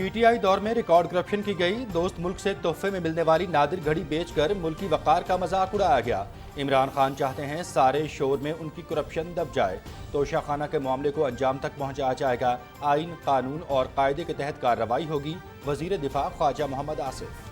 P T I दौर में record corruption की गई। दोस्त मुल्क से तोहफे में मिलने वाली नादिर घड़ी बेचकर मुल्की वक़ार का मजाक उड़ाया गया। इमरान खान चाहते हैं सारे शोर में उनकी करप्शन दब जाए। तोशाखाना के मामले को अंजाम तक पहुंचाया जाएगा। आइन, कानून और कायदे के तहत कार्रवाई होगी। वजीर दिफा ख्वाजा मोहम्मद आसिफ।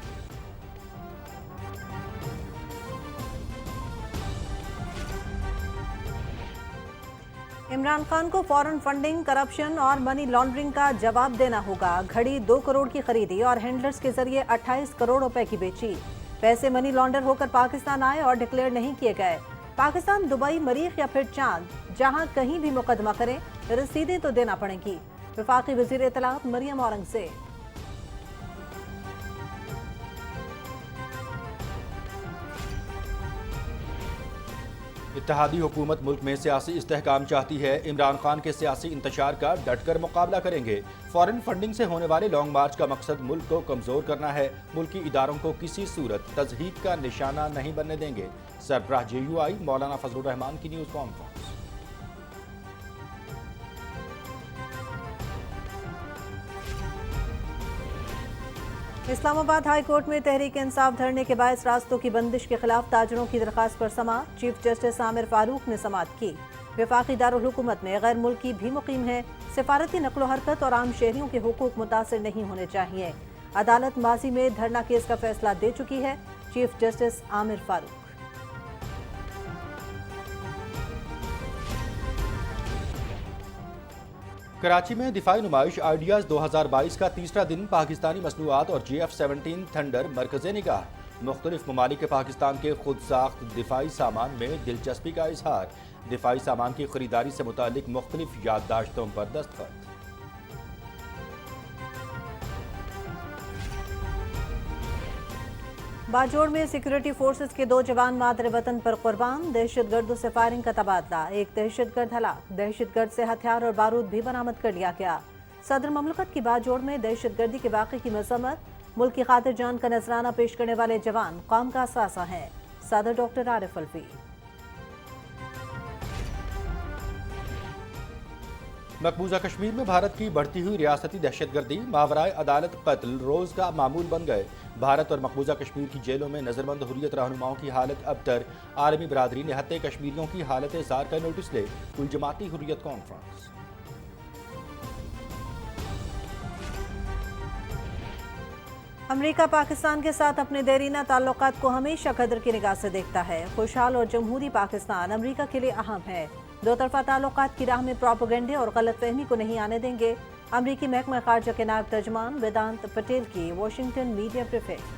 इमरान खान को फॉरेन फंडिंग, करप्शन और मनी लॉन्ड्रिंग का जवाब देना होगा। घड़ी 2 करोड़ की खरीदी और हैंडलर्स के जरिए 28 करोड़ रुपए की बेची। पैसे मनी लॉन्डर होकर पाकिस्तान आए और डिक्लेयर नहीं किए गए। पाकिस्तान, दुबई, मरीख या फिर चांद, जहां कहीं भी मुकदमा करें रसीदें तो देना पड़ेंगी। वफाकी वजीर इत्तलात मरियम औरंगजेब। इत्तेहादी हुकूमत मुल्क में सियासी इस्तेहकाम चाहती है। इमरान खान के सियासी इंतशार का डटकर मुकाबला करेंगे। फॉरेन फंडिंग से होने वाले लॉन्ग मार्च का मकसद मुल्क को कमजोर करना है। मुल्की इदारों को किसी सूरत तज़हीक का निशाना नहीं बनने देंगे। सरबराह JUI मौलाना फजलुर रहमान की news conference. Islamabad high court में तहरीक इंसाफ धरने के बायस रास्तों की बंदिश के खिलाफ ताजरों की दरखास्त पर समाअत। चीफ जस्टिस आमिर फारूक ने समाअत की। वफाकी दारुल हुकूमत में गैर मुल्की भी मुकीम है। सिफारती नक्लो हरकत और आम शहरियों के हुकूक मुतासिर नहीं होने चाहिए। अदालत माजी में धरना केस का फैसला दे चुकी है। Chief justice Aamir Farooq. कराची में दिफाई नुमाइश आइडियाज़ 2022 का तीसरा दिन। पाकिस्तानी मसनूआत और JF-17 थंडर मरकज़े निगाह। मुख्तलिफ ममालिक के पाकिस्तान के खुद साख्त दिफाई सामान में दिलचस्पी का इजहार। दिफाई सामान की खरीदारी से मुतालिक मुख्तलिफ याददाश्तों पर दस्तखत। बाजोड़ में सिक्योरिटी फोर्सेस के 2 जवान मादर वतन पर कुर्बान। दहशतगर्दों से फायरिंग का तबादला। एक दहशतगर्द हलाक। दहशतगर्द से हथियार और बारूद भी बरामद कर लिया गया। सदर ममलकत की बाजोड़ में दहशतगर्दी के वाक़े की मज़म्मत। मुल्क की खातिर जान का नजराना पेश करने वाले जवान कौम का असासा हैं। सदर डॉक्टर आरिफ अलवी। मकबूजा कश्मीर में भारत की बढ़ती हुई रियासती दहशतगर्दी, मावराए अदालत कत्ल रोज का मामूल बन गए। भारत और मकबूजा कश्मीर की जेलों में नजरबंद हुर्रियत रहनुमाओं की हालत अबतर। आलमी बरादरी निहत्ते कश्मीरियों की हालत ज़ार का नोटिस ले। कुल जमाती हुर्रियत कॉन्फ्रेंस। अमरीका पाकिस्तान के साथ अपने देरीना ताल्लुकात को हमेशा कदर की निगाह से देखता है। खुशहाल और जमहूरी पाकिस्तान अमरीका के लिए अहम है। दो तरफा ताल्लुकात की राह में प्रोपेगेंडे और गलतफहमी को नहीं आने देंगे। अमरीकी महकमा खारजा के नायब तर्जमान वेदांत पटेल की वाशिंगटन मीडिया ब्रीफिंग।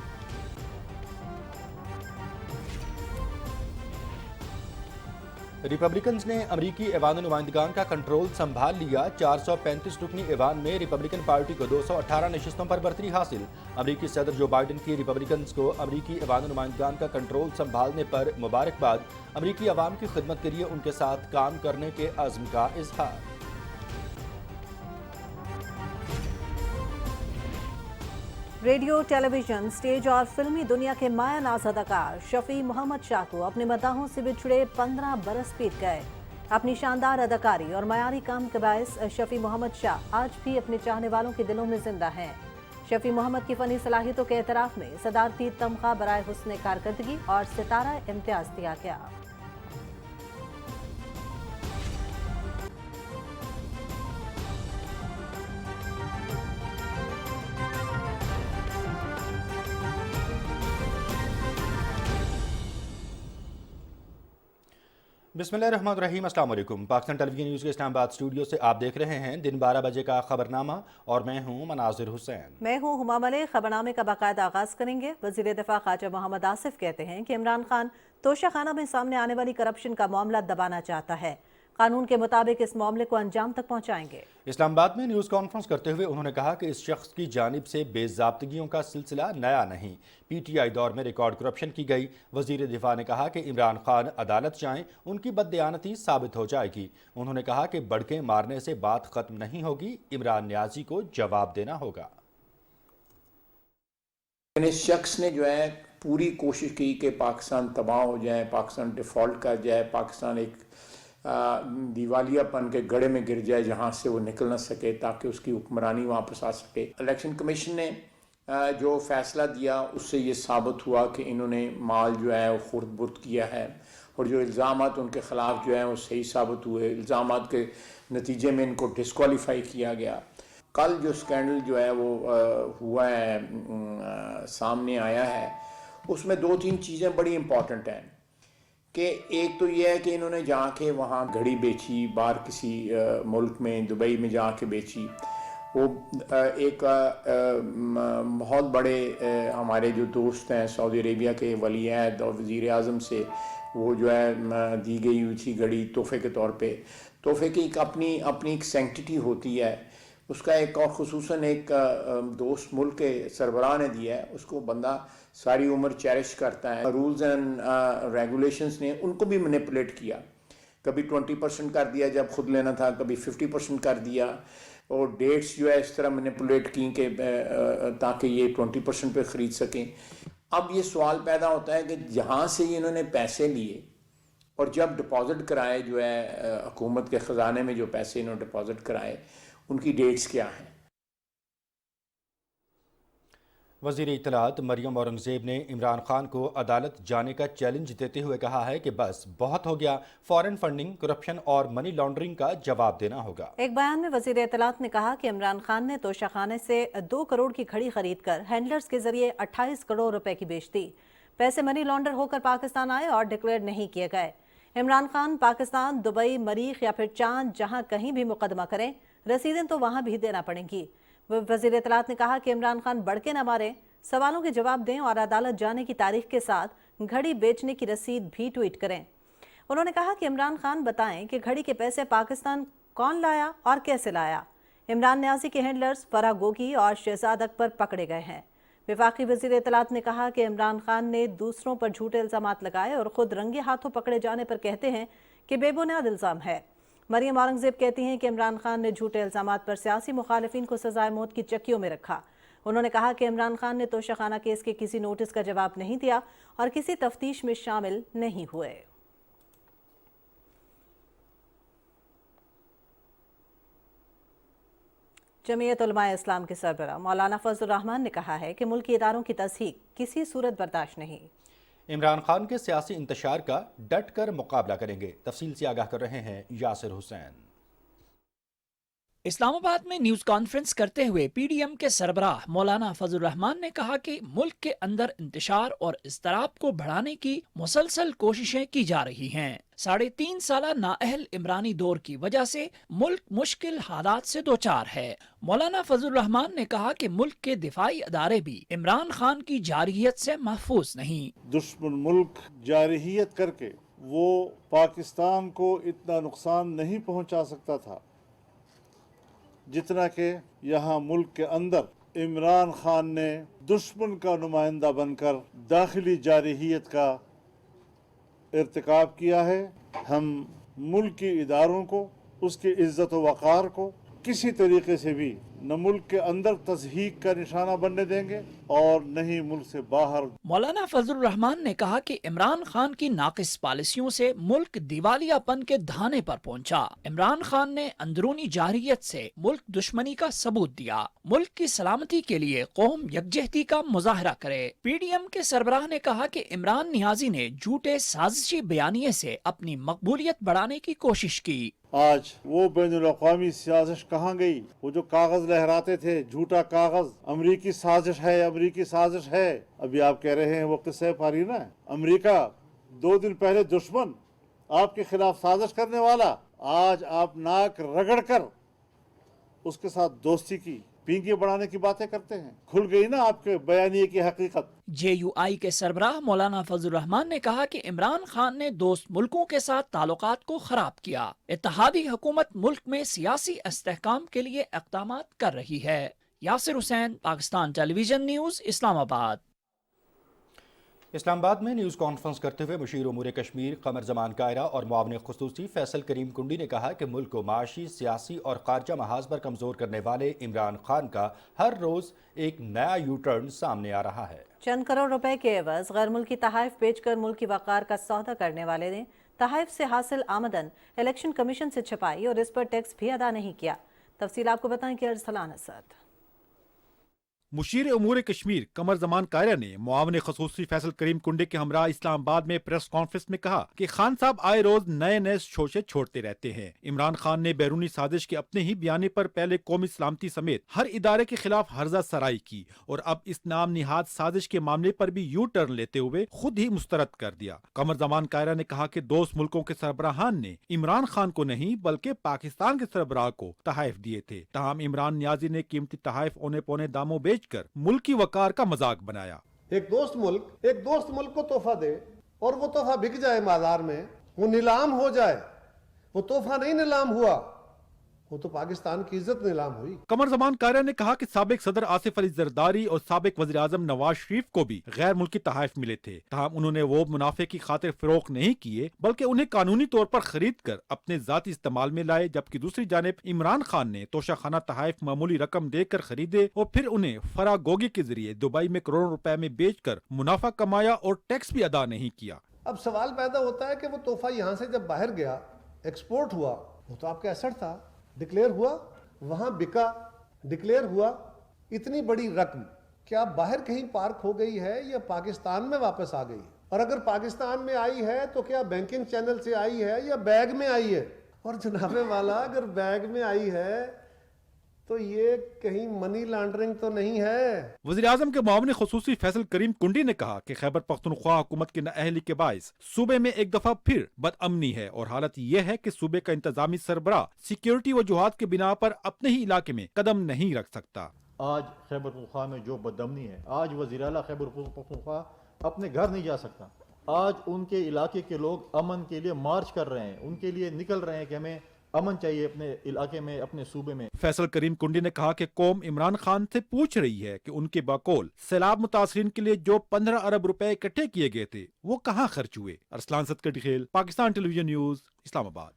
रिपब्लिकन्स ने अमरीकी ऐवान नुमाइंदगान का कंट्रोल संभाल लिया। 435 रुकनी ऐवान में रिपब्लिकन पार्टी को 218 नशिस्तों पर बरतरी हासिल। अमरीकी सदर जो बाइडन की रिपब्लिकन्स को अमरीकी ऐवान नुमाइंदगान का कंट्रोल संभालने पर मुबारकबाद। अमरीकी अवाम की खिदमत के लिए उनके साथ काम करने के अज़्म का इजहार। रेडियो, टेलीविजन, स्टेज और फिल्मी दुनिया के माया नाज अदाकार शफी मोहम्मद शाह को अपने मदाहों से बिछड़े 15 बरस बीत गए। अपनी शानदार अदाकारी और मयारी काम के बायस शफी मोहम्मद शाह आज भी अपने चाहने वालों के दिलों में जिंदा हैं। शफी मोहम्मद की फनी सलाहियतों के एतराफ में सदारती तमगा बराए हुस्न कारकर्दगी और सितारा इम्तियाज दिया गया। बिस्मिल्लाहिर्रहमानिर्रहीम। अस्सलाम वालेकुम। पाकिस्तान टेलीविजन न्यूज़ के इस्लामाबाद स्टूडियो से आप देख रहे हैं दिन 12 बजे का खबरनामा और मैं हूं मनाजिर हुसैन। मैं हूं हुमा मलिक। खबरनामे का बाकायदा आगाज करेंगे। वजीर दिफा ख्वाजा मोहम्मद आसिफ कहते हैं कि इमरान खान तोशाखाना में सामने आने वाली करप्शन का मामला दबाना चाहता है। कानून के मुताबिक इस मामले को अंजाम तक पहुंचाएंगे। इस्लामाबाद में न्यूज़ कॉन्फ्रेंस करते हुए उन्होंने कहा कि इस शख्स की जानिब से बेज़ाब्तगियों का सिलसिला नया नहीं। PTI दौर में रिकॉर्ड करप्शन की गई। वजीर दिफा ने कहा कि इमरान खान अदालत जाएं, उनकी बददयानती साबित हो जाएगी। उन्होंने कहा कि बड़के मारने से बात खत्म नहीं होगी। इमरान न्याजी को जवाब देना होगा। इस शख्स ने जो है पूरी कोशिश की कि पाकिस्तान तबाह हो जाए, पाकिस्तान डिफ़ॉल्ट कर जाए, पाकिस्तान एक دیوالیہ پن کے گڑھے میں گر جائے جہاں سے وہ نکل نہ سکے تاکہ اس کی حکمرانی واپس آ سکے. الیکشن کمیشن نے جو فیصلہ دیا اس سے یہ ثابت ہوا کہ انہوں نے مال جو ہے وہ خورد برد کیا ہے اور جو الزامات ان کے خلاف جو ہیں وہ صحیح ثابت ہوئے. الزامات کے نتیجے میں ان کو ڈسکوالیفائی کیا گیا. کل جو سکینڈل جو ہے وہ ہوا ہے سامنے آیا ہے اس میں 2-3 چیزیں بڑی امپورٹنٹ ہیں کہ ایک تو یہ ہے کہ انہوں نے جا کے وہاں گھڑی بیچی باہر کسی ملک میں دبئی میں جا کے بیچی. وہ ایک بہت بڑے ہمارے جو دوست ہیں سعودی عربیہ کے ولی عہد اور وزیر اعظم سے وہ جو ہے دی گئی ہوئی تھی گھڑی تحفے کے طور پہ. تحفے کی ایک اپنی ایک سینکٹیٹی ہوتی ہے اس کا. ایک اور خصوصاً ایک دوست ملک کے سربراہ نے دیا ہے اس کو بندہ ساری عمر چیرش کرتا ہے. رولز اینڈ ریگولیشنز نے ان کو بھی مینیپولیٹ کیا. کبھی 20% کر دیا جب خود لینا تھا, کبھی 50% کر دیا, اور ڈیٹس جو ہے اس طرح مینیپولیٹ کی کہ تاکہ یہ 20% پہ خرید سکیں. اب یہ سوال پیدا ہوتا ہے کہ جہاں سے انہوں نے پیسے لیے اور جب ڈپازٹ کرائے جو ہے حکومت کے خزانے میں جو پیسے انہوں نے ڈپازٹ کرائے ان کی ڈیٹس کیا ہیں. وزیر اطلاعات مریم اورنگزیب نے عمران خان کو عدالت جانے کا چیلنج دیتے ہوئے کہا ہے کہ بس بہت ہو گیا, فارن فنڈنگ, کرپشن اور منی لانڈرنگ کا جواب دینا ہوگا. ایک بیان میں وزیر اطلاعات نے کہا کہ عمران خان نے توشہ خانے سے 2 کروڑ کی گھڑی خرید کر ہینڈلرز کے ذریعے 28 کروڑ روپے کی بیچ دی. پیسے منی لانڈر ہو کر پاکستان آئے اور ڈکلیئر نہیں کیے گئے. عمران خان پاکستان, دبئی, مریخ یا پھر چاند جہاں کہیں بھی مقدمہ کریں رسیدیں تو وہاں بھی دینا پڑیں گی. وزیر اطلاعات نے کہا کہ عمران خان بڑکے نہ ماریں, سوالوں کے جواب دیں اور عدالت جانے کی تاریخ کے ساتھ گھڑی بیچنے کی رسید بھی ٹویٹ کریں. انہوں نے کہا کہ عمران خان بتائیں کہ گھڑی کے پیسے پاکستان کون لایا اور کیسے لایا. عمران نیازی کے ہینڈلرز فرح گوگی اور شہزاد اکبر پکڑے گئے ہیں. وفاقی وزیر اطلاعات نے کہا کہ عمران خان نے دوسروں پر جھوٹے الزامات لگائے اور خود رنگے ہاتھوں پکڑے جانے پر کہتے ہیں کہ بے بنیاد الزام ہے. مریم اورنگزیب کہتی ہیں کہ عمران خان نے جھوٹے الزامات پر سیاسی مخالفین کو سزائے موت کی چکیوں میں رکھا. انہوں نے کہا کہ عمران خان نے توشہ خانہ کیس کے کسی نوٹس کا جواب نہیں دیا اور کسی تفتیش میں شامل نہیں ہوئے. جمعیت علماء اسلام کے سربراہ مولانا فضل الرحمان نے کہا ہے کہ ملکی اداروں کی تضحیک کسی صورت برداشت نہیں. عمران خان کے سیاسی انتشار کا ڈٹ کر مقابلہ کریں گے. تفصیل سے آگاہ کر رہے ہیں یاسر حسین. اسلام آباد میں نیوز کانفرنس کرتے ہوئے پی ڈی ایم کے سربراہ مولانا فضل الرحمان نے کہا کہ ملک کے اندر انتشار اور اضطراب کو بڑھانے کی مسلسل کوششیں کی جا رہی ہیں. 3.5 سالہ نااہل عمرانی دور کی وجہ سے ملک مشکل حالات سے دوچار ہے. مولانا فضل الرحمان نے کہا کہ ملک کے دفاعی ادارے بھی عمران خان کی جارحیت سے محفوظ نہیں. دشمن ملک جارحیت کر کے وہ پاکستان کو اتنا نقصان نہیں پہنچا سکتا تھا جتنا کہ یہاں ملک کے اندر عمران خان نے دشمن کا نمائندہ بن کر داخلی جارحیت کا ارتکاب کیا ہے. ہم ملکی اداروں کو, اس کی عزت و وقار کو کسی طریقے سے بھی نہ ملک کے اندر تضحیک کا نشانہ بننے دیں گے اور نہ ہی ملک سے باہر. مولانا فضل الرحمان نے کہا کہ عمران خان کی ناقص پالیسیوں سے ملک دیوالیہ پن کے دھانے پر پہنچا. عمران خان نے اندرونی جارحیت سے ملک دشمنی کا ثبوت دیا. ملک کی سلامتی کے لیے قوم یکجہتی کا مظاہرہ کرے. پی ڈی ایم کے سربراہ نے کہا کہ عمران نیازی نے جھوٹے سازشی بیانیے سے اپنی مقبولیت بڑھانے کی کوشش کی. آج وہ بین الاقوامی سازش کہاں گئی؟ وہ جو کاغذ لہراتے تھے, جھوٹا کاغذ, امریکی سازش ہے, امریکی سازش ہے. ابھی آپ کہہ رہے ہیں وہ قصہ پارینہ ہے. امریکہ 2 دن پہلے دشمن, آپ کے خلاف سازش کرنے والا, آج آپ ناک رگڑ کر اس کے ساتھ دوستی کی, پینگے بڑھانے کی باتیں کرتے ہیں. کھل گئی نا آپ کے بیانیے کی حقیقت. جے یو آئی کے سربراہ مولانا فضل الرحمان نے کہا کہ عمران خان نے دوست ملکوں کے ساتھ تعلقات کو خراب کیا. اتحادی حکومت ملک میں سیاسی استحکام کے لیے اقدامات کر رہی ہے. یاسر حسین, پاکستان ٹیلی ویژن نیوز, اسلام آباد. اسلام آباد میں نیوز کانفرنس کرتے ہوئے مشیر امور کشمیر قمر زمان کائرہ اور معاون خصوصی فیصل کریم کنڈی نے کہا کہ ملک کو معاشی, سیاسی اور خارجہ محاذ پر کمزور کرنے والے عمران خان کا ہر روز ایک نیا یو ٹرن سامنے آ رہا ہے. چند کروڑ روپے کے عوض غیر ملکی تحائف بیچ کر ملک کی وقار کا سودا کرنے والے نے तहफ़ से हासिल आमदन इलेक्शन कमीशन से छपाई और इस पर टैक्स भी अदा नहीं किया। तफसील आपको बताएं कि अरसलान असद। मुशीर उमूर कश्मीर कमर जमान कायरा ने मुआवन खसूसी फैसल करीम कुंडे के हमरा इस्लामाबाद में प्रेस कॉन्फ्रेंस में कहा कि खान साहब आए रोज नए नए शोशे छोड़ते रहते हैं। इमरान खान ने बैरूनी साजिश के अपने ही बयाने पर पहले कौमी सलामती समेत हर इदारे के खिलाफ हर्जा सराई की और अब इस नाम निहाद साजिश के मामले पर भी यू टर्न लेते हुए खुद ही मुस्तरद कर दिया। कमर जमान कायरा ने कहा कि दोस्त मुल्कों के सरबराहान ने इमरान खान को नहीं बल्कि पाकिस्तान के सरबराह को तहफ़ दिए थे। तमाम इमरान नियाजी ने कीमती तहफ़ औने पौने दामों कर मुल्क की वकार का मजाक बनाया। एक दोस्त मुल्क को तोहफा दे और वो तोहफा बिक जाए बाजार में, वो नीलाम हो जाए, वो तोहफा नहीं नीलाम हुआ, वो तो पाकिस्तान की इज्जत नीलाम हुई। कमर जमान कायरा ने कहा कि साबिक सदर आसिफ अली जरदारी और साबिक वज़ीर आज़म नवाज शरीफ को भी गैर मुल्की तहफ़ मिले थे। तमाम उन्होंने वो मुनाफे की खातिर फरोख्त नहीं किए बल्कि उन्हें कानूनी तौर पर खरीद कर अपने जाती इस्तेमाल में लाए, जबकि दूसरी जानिब इमरान खान ने तोशाखाना तहफ़ मामूली रकम देकर खरीदे और फिर उन्हें फरागोगी के जरिए दुबई में करोड़ों रुपए में बेचकर मुनाफा कमाया और टैक्स भी अदा नहीं किया। अब सवाल पैदा होता है कि वो तोहफा यहाँ से जब बाहर गया, एक्सपोर्ट हुआ, वो तो आपका एसेट था, डिक्लेयर हुआ, वहां बिका, डिक्लेयर हुआ, इतनी बड़ी रकम क्या बाहर कहीं पार्क हो गई है या पाकिस्तान में वापस आ गई? और अगर पाकिस्तान में आई है तो क्या बैंकिंग चैनल से आई है या बैग में आई है? और जनाबे वाला अगर बैग में आई है तो ये कहीं मनी लॉन्ड्रिंग तो नहीं है। वज़ीर आज़म के मुआविन ख़ुसूसी फैसल करीम कुंडी ने कहा कि खैबर पख्तूनख्वा हुकूमत की नाअहली के बाइस सूबे में एक दफा फिर बदअमनी है और हालत यह है कि सूबे का इंतजामी सरबराह सिक्योरिटी वजूहात के बिना पर अपने ही इलाके में कदम नहीं रख सकता। आज खैबर पख्तूनख्वा में जो बदअमनी है, आज वज़ीर आला खैबर पख्तूनख्वा अपने घर नहीं जा सकता। आज उनके इलाके के लोग अमन के लिए मार्च कर रहे हैं, उनके लिए निकल रहे हैं कि हमें अमन चाहिए अपने इलाके में, अपने सूबे में। फैसल करीम कुंडी ने कहा कि कौम इमरान खान से पूछ रही है कि उनके बकौल सैलाब मुतासरीन के लिए जो 15 अरब रुपए इकट्ठे किए गए थे वो कहाँ खर्च हुए। अरसलान सदकटी खेल, पाकिस्तान टेलीविजन न्यूज, इस्लामाबाद।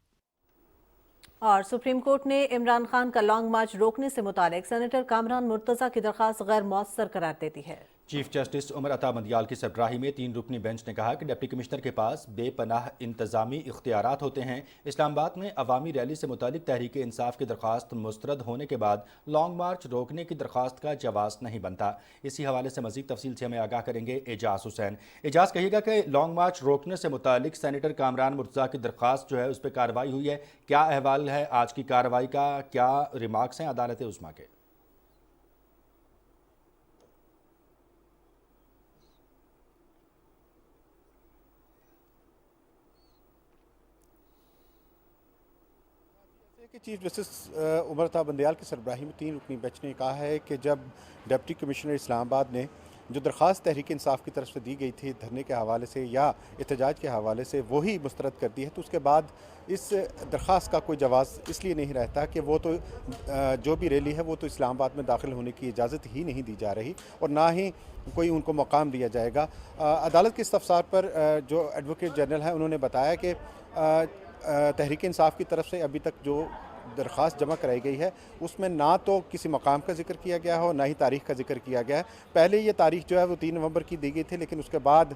और सुप्रीम कोर्ट ने इमरान खान का लॉन्ग मार्च रोकने से मुतालिक सेनेटर कामरान मुर्तज़ा की दरख्वास्त गैर मौसर करार देती है। चीफ जस्टिस उमर अता मंदियाल की सरबराही में 3 रुकनी बेंच ने कहा कि डिप्टी कमिश्नर के पास बेपनाह इंतजामी इख्तियारात होते हैं। इस्लामाबाद में अवामी रैली से मुतालिक तहरीक इंसाफ की दरख्वास्त मुस्तरद होने के बाद लॉन्ग मार्च रोकने की दरख्वास्त का जवाब नहीं बनता। इसी हवाले से मजीद तफसील से हमें आगाह करेंगे एजाज हुसैन। एजाज, कहिएगा कि लॉन्ग मार्च रोकने से मुतालिक सेनेटर कामरान मुर्तज़ा की दरख्वास्त जो है उस पर कार्रवाई हुई है, क्या अहवाल है आज की कार्रवाई का, क्या रिमार्क्स हैं अदालत उस्मा के? कि चीफ जस्टिस उमर अता बंदयाल की सरबराही में 3 रुकनी बेंच ने कहा है कि जब डिप्टी कमिश्नर इस्लामाबाद ने जो दरख्वास्त तहरीक इंसाफ की तरफ से दी गई थी धरने के हवाले से या एहतजाज के हवाले से वही मुस्तरद कर दी है, तो उसके बाद इस दरख्वास्त का कोई जवाब इसलिए नहीं रहता कि वो तो जो भी रैली है वो तो इस्लामाबाद में दाखिल होने की इजाज़त ही नहीं दी जा रही और ना ही कोई उनको मकाम दिया जाएगा। अदालत के इस्तफसार पर जो एडवोकेट जनरल है उन्होंने बताया कि तहरीक इंसाफ की तरफ से अभी तक जो दरख्वास्त जमा कराई गई है उसमें ना तो किसी मकाम का जिक्र किया गया हो, ना ही तारीख़ का जिक्र किया गया है। पहले ये तारीख़ जो है वो 3 नवंबर की दी गई थी, लेकिन उसके बाद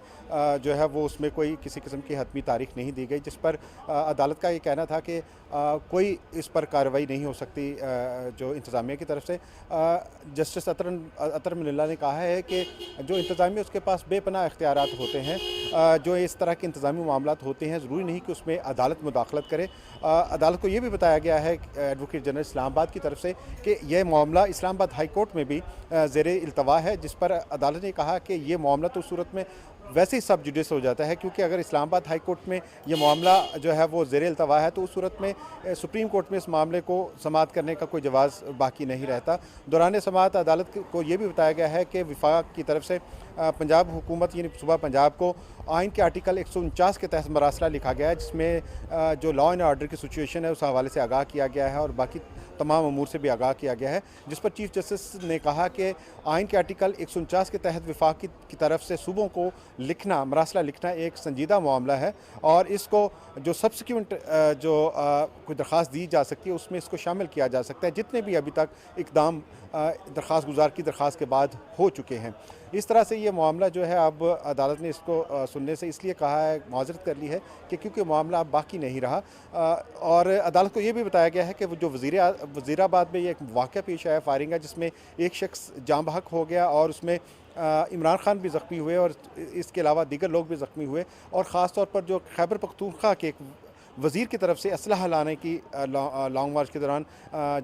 जो है वो उसमें कोई किसी किस्म की हतमी तारीख़ नहीं दी गई, जिस पर अदालत का ये कहना था कि कोई इस पर कार्रवाई नहीं हो सकती जो इंतज़ामिया की तरफ से। जस्टिस अतर मिल्ला ने कहा है कि जो इंतज़ामिया उसके पास बेपनाह इख्तियारात होते हैं, जो इस तरह के इंतज़ामी मामलात होते हैं ज़रूरी नहीं कि उसमें अदालत मुदाखलत करे। अदालत को ये भी बताया गया है एडवोकेट जनरल इस्लामाबाद की तरफ से कि यह मामला इस्लामाबाद हाई कोर्ट में भी ज़ेर इल्तवा है, जिस पर अदालत ने कहा कि ये मामला तो सूरत में वैसे ही सब जुडिस हो जाता है, क्योंकि अगर इस्लामाबाद हाई कोर्ट में ये मामला जो है वो ज़ेर इल्तवा है तो उस सूरत में सुप्रीम कोर्ट में इस मामले को समाअत करने का कोई जवाज़ बाकी नहीं रहता। दौरान समाअत अदालत को ये भी बताया गया है कि वफाक की तरफ से पंजाब हुकूमत यानी सूबा पंजाब को आइन के आर्टिकल 149 के तहत मरासला लिखा गया है, जिसमें जो लॉ एंड ऑर्डर की सिचुएशन है उस हवाले से आगाह किया गया है और बाकी तमाम अमूर से भी आगाह किया गया है, जिस पर चीफ जस्टिस ने कहा कि आइन के आर्टिकल 149 के तहत वफाक की तरफ से सूबों को लिखना, मरासला लिखना एक संजीदा मामला है और इसको जो सब्सिक्वेंट जो कोई दरख्वास्त दी जा सकती है उसमें इसको शामिल किया जा सकता है, जितने भी अभी तक इकदाम दरख्वास्त गुजार की दरख्वास्त के बाद हो चुके हैं। اس طرح سے یہ معاملہ جو ہے اب عدالت نے اس کو سننے سے اس لیے کہا ہے، معذرت کر لی ہے کہ کیونکہ معاملہ اب باقی نہیں رہا، اور عدالت کو یہ بھی بتایا گیا ہے کہ وہ جو وزیر آباد میں یہ ایک واقعہ پیش آیا فائرنگ کا، جس میں ایک شخص جاں بحق ہو گیا اور اس میں عمران خان بھی زخمی ہوئے اور اس کے علاوہ دیگر لوگ بھی زخمی ہوئے، اور خاص طور پر جو خیبر پختونخوا کے ایک وزیر کی طرف سے اسلحہ لانے کی لانگ مارچ کے دوران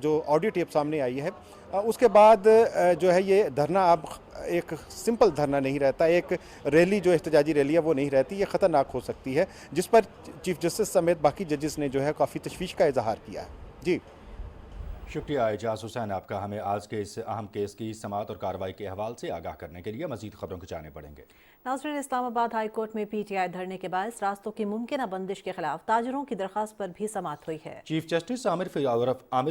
جو آڈیو ٹیپ سامنے آئی ہے، اس کے بعد جو ہے یہ دھرنا اب ایک سمپل دھرنا نہیں رہتا، ایک ریلی جو احتجاجی ریلی ہے وہ نہیں رہتی، یہ خطرناک ہو سکتی ہے، جس پر چیف جسٹس سمیت باقی ججز نے جو ہے کافی تشویش کا اظہار کیا ہے۔ جی شکریہ اعجاز حسین آپ کا، ہمیں آج کے اس اہم کیس کی سماعت اور کارروائی کے حوالے سے آگاہ کرنے کے لیے مزید خبروں کو جانے پڑیں گے۔ ناظرین، اسلام آباد ہائی کورٹ میں پی ٹی آئی دھرنے کے باعث راستوں کی ممکنہ بندش کے خلاف تاجروں کی درخواست پر بھی سماعت ہوئی ہے۔ چیف جسٹس عامر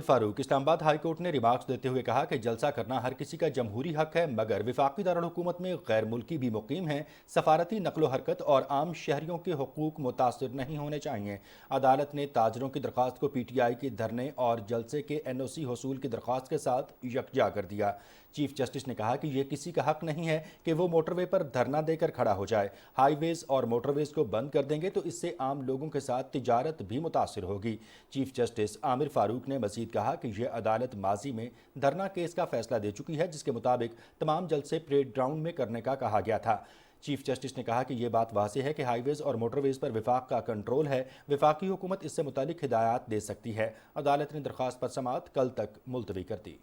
فاروق اسلام آباد ہائی کورٹ نے ریمارکس دیتے ہوئے کہا کہ جلسہ کرنا ہر کسی کا جمہوری حق ہے، مگر وفاقی دارالحکومت میں غیر ملکی بھی مقیم ہیں، سفارتی نقل و حرکت اور عام شہریوں کے حقوق متاثر نہیں ہونے چاہیے۔ عدالت نے تاجروں کی درخواست کو پی ٹی آئی کے دھرنے اور جلسے کے این او سی حصول کی درخواست کے ساتھ یکجا کر دیا۔ چیف جسٹس نے کہا کہ یہ کسی کا حق نہیں ہے کہ وہ موٹر وے پر دھرنا دے کر کھڑا ہو جائے۔ ہائی ویز اور موٹر ویز کو بند کر دیں گے تو اس سے عام لوگوں کے ساتھ تجارت بھی متاثر ہوگی۔ چیف جسٹس عامر فاروق نے مزید کہا کہ یہ عدالت ماضی میں دھرنا کیس کا فیصلہ دے چکی ہے، جس کے مطابق تمام جلسے پریڈ گراؤنڈ میں کرنے کا کہا گیا تھا۔ چیف جسٹس نے کہا کہ یہ بات واضح ہے کہ ہائی ویز اور موٹر ویز پر وفاق کا کنٹرول ہے، وفاقی حکومت اس سے متعلق ہدایات دے سکتی ہے۔ عدالت نے درخواست پر سماعت کل تک ملتوی کر دی۔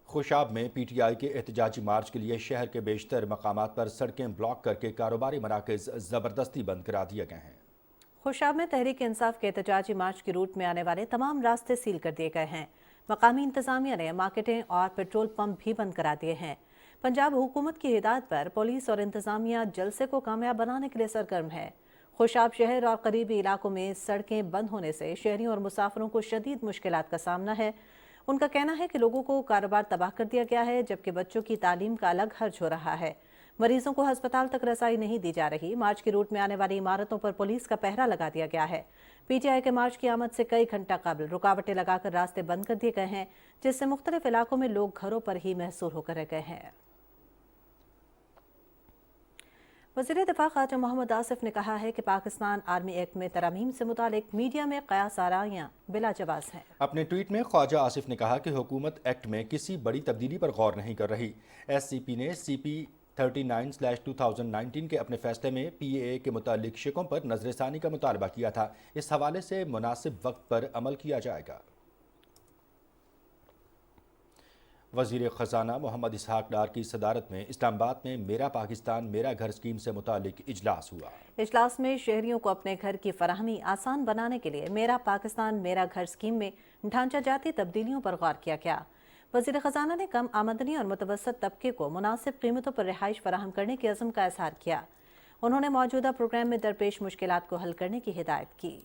خوشاب میں پی ٹی آئی کے احتجاجی مارچ کے لیے شہر کے بیشتر مقامات پر سڑکیں بلاک کر کے کاروباری مراکز زبردستی بند کرا دیے گئے ہیں۔ خوشاب میں تحریک انصاف کے احتجاجی مارچ کی روٹ میں آنے والے تمام راستے سیل کر دیے گئے ہیں۔ مقامی انتظامیہ نے مارکیٹیں اور پیٹرول پمپ بھی بند کرا دیے ہیں۔ پنجاب حکومت کی ہدایت پر پولیس اور انتظامیہ جلسے کو کامیاب بنانے کے لیے سرگرم ہے۔ خوشاب شہر اور قریبی علاقوں میں سڑکیں بند ہونے سے شہریوں اور مسافروں کو شدید مشکلات کا سامنا ہے۔ ان کا کہنا ہے کہ لوگوں کو کاروبار تباہ کر دیا گیا ہے، جبکہ بچوں کی تعلیم کا الگ خرچ ہو رہا ہے۔ مریضوں کو ہسپتال تک رسائی نہیں دی جا رہی۔ مارچ کی روٹ میں آنے والی عمارتوں پر پولیس کا پہرا لگا دیا گیا ہے۔ پی ٹی آئی کے مارچ کی آمد سے کئی گھنٹہ قبل رکاوٹیں لگا کر راستے بند کر دیے گئے ہیں، جس سے مختلف علاقوں میں لوگ گھروں پر ہی محصور ہو کر رہ گئے ہیں۔ وزیر دفاع خواجہ محمد آصف نے کہا ہے کہ پاکستان آرمی ایکٹ میں ترامیم سے متعلق میڈیا میں قیاس آرائیاں بلا جواز ہیں۔ اپنے ٹویٹ میں خواجہ آصف نے کہا کہ حکومت ایکٹ میں کسی بڑی تبدیلی پر غور نہیں کر رہی۔ ایس سی پی نے سی پی 39/2019 کے اپنے فیصلے میں پی اے اے کے متعلق شقوں پر نظر ثانی کا مطالبہ کیا تھا۔ اس حوالے سے مناسب وقت پر عمل کیا جائے گا۔ وزیر خزانہ محمد اسحاق ڈار کی صدارت میں اسلام آباد میں میرا پاکستان میرا گھر اسکیم سے متعلق اجلاس ہوا۔ اجلاس میں شہریوں کو اپنے گھر کی فراہمی آسان بنانے کے لیے میرا پاکستان میرا گھر اسکیم میں ڈھانچہ جاتی تبدیلیوں پر غور کیا گیا۔ وزیر خزانہ نے کم آمدنی اور متوسط طبقے کو مناسب قیمتوں پر رہائش فراہم کرنے کے عزم کا اظہار کیا۔ انہوں نے موجودہ پروگرام میں درپیش مشکلات کو حل کرنے کی ہدایت کی۔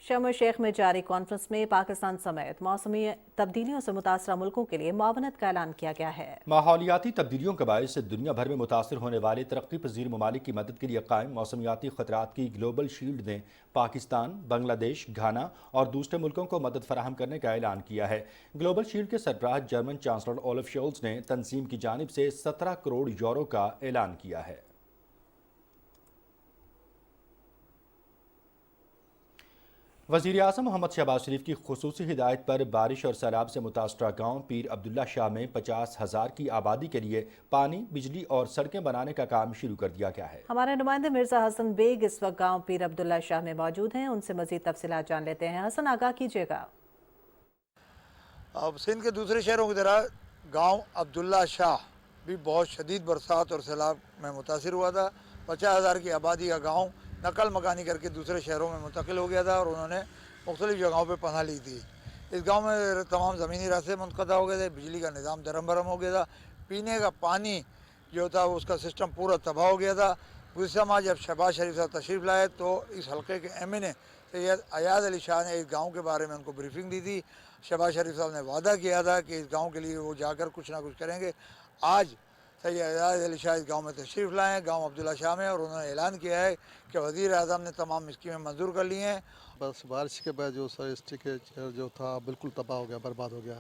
شرم الشیخ میں جاری کانفرنس میں پاکستان سمیت موسمی تبدیلیوں سے متاثرہ ملکوں کے لیے معاونت کا اعلان کیا گیا ہے۔ ماحولیاتی تبدیلیوں کے باعث دنیا بھر میں متاثر ہونے والے ترقی پذیر ممالک کی مدد کے لیے قائم موسمیاتی خطرات کی گلوبل شیلڈ نے پاکستان، بنگلہ دیش، گھانا اور دوسرے ملکوں کو مدد فراہم کرنے کا اعلان کیا ہے۔ گلوبل شیلڈ کے سربراہ جرمن چانسلر اولف شولز نے تنظیم کی جانب سے 17 کروڑ یورو کا اعلان کیا ہے۔ وزیر اعظم محمد شہباز شریف کی خصوصی ہدایت پر بارش اور سیلاب سے متاثرہ گاؤں پیر عبداللہ شاہ میں 50,000 کی آبادی کے لیے پانی، بجلی اور سڑکیں بنانے کا کام شروع کر دیا گیا ہے۔ ہمارے نمائندے مرزا حسن بیگ اس وقت گاؤں پیر عبداللہ شاہ میں موجود ہیں، ان سے مزید تفصیلات جان لیتے ہیں۔ حسن، آگاہ کیجیے گا۔ اب سندھ کے دوسرے شہروں کی طرح گاؤں عبداللہ شاہ بھی بہت شدید برسات اور سیلاب میں متاثر ہوا تھا۔ 50,000 کی آبادی کا گاؤں نقل مکانی کر کے دوسرے شہروں میں منتقل ہو گیا تھا اور انہوں نے مختلف جگہوں پہ پناہ لی تھی۔ اس گاؤں میں تمام زمینی راستے منقطع ہو گئے تھے، بجلی کا نظام درم برم ہو گیا تھا، پینے کا پانی جو تھا اس کا سسٹم پورا تباہ ہو گیا تھا۔ گزشتہ ماہ جب شہباز شریف صاحب تشریف لائے تو اس حلقے کے ایم این اے سید ایاز علی شاہ نے اس گاؤں کے بارے میں ان کو بریفنگ دی تھی۔ شہباز شریف صاحب نے وعدہ کیا تھا کہ اس گاؤں کے لیے وہ جا کر کچھ نہ کچھ کریں گے۔ آج سید ایاز علی شاہ اس گاؤں میں تشریف لائے ہیں، گاؤں عبداللہ شاہ میں، اور انہوں نے اعلان کیا ہے کہ وزیر اعظم نے تمام اسکیمیں منظور کر لی ہیں बस बारिश के बाद जो सर स्ट्रक्चर जो था बिल्कुल तबाह हो गया, बर्बाद हो गया।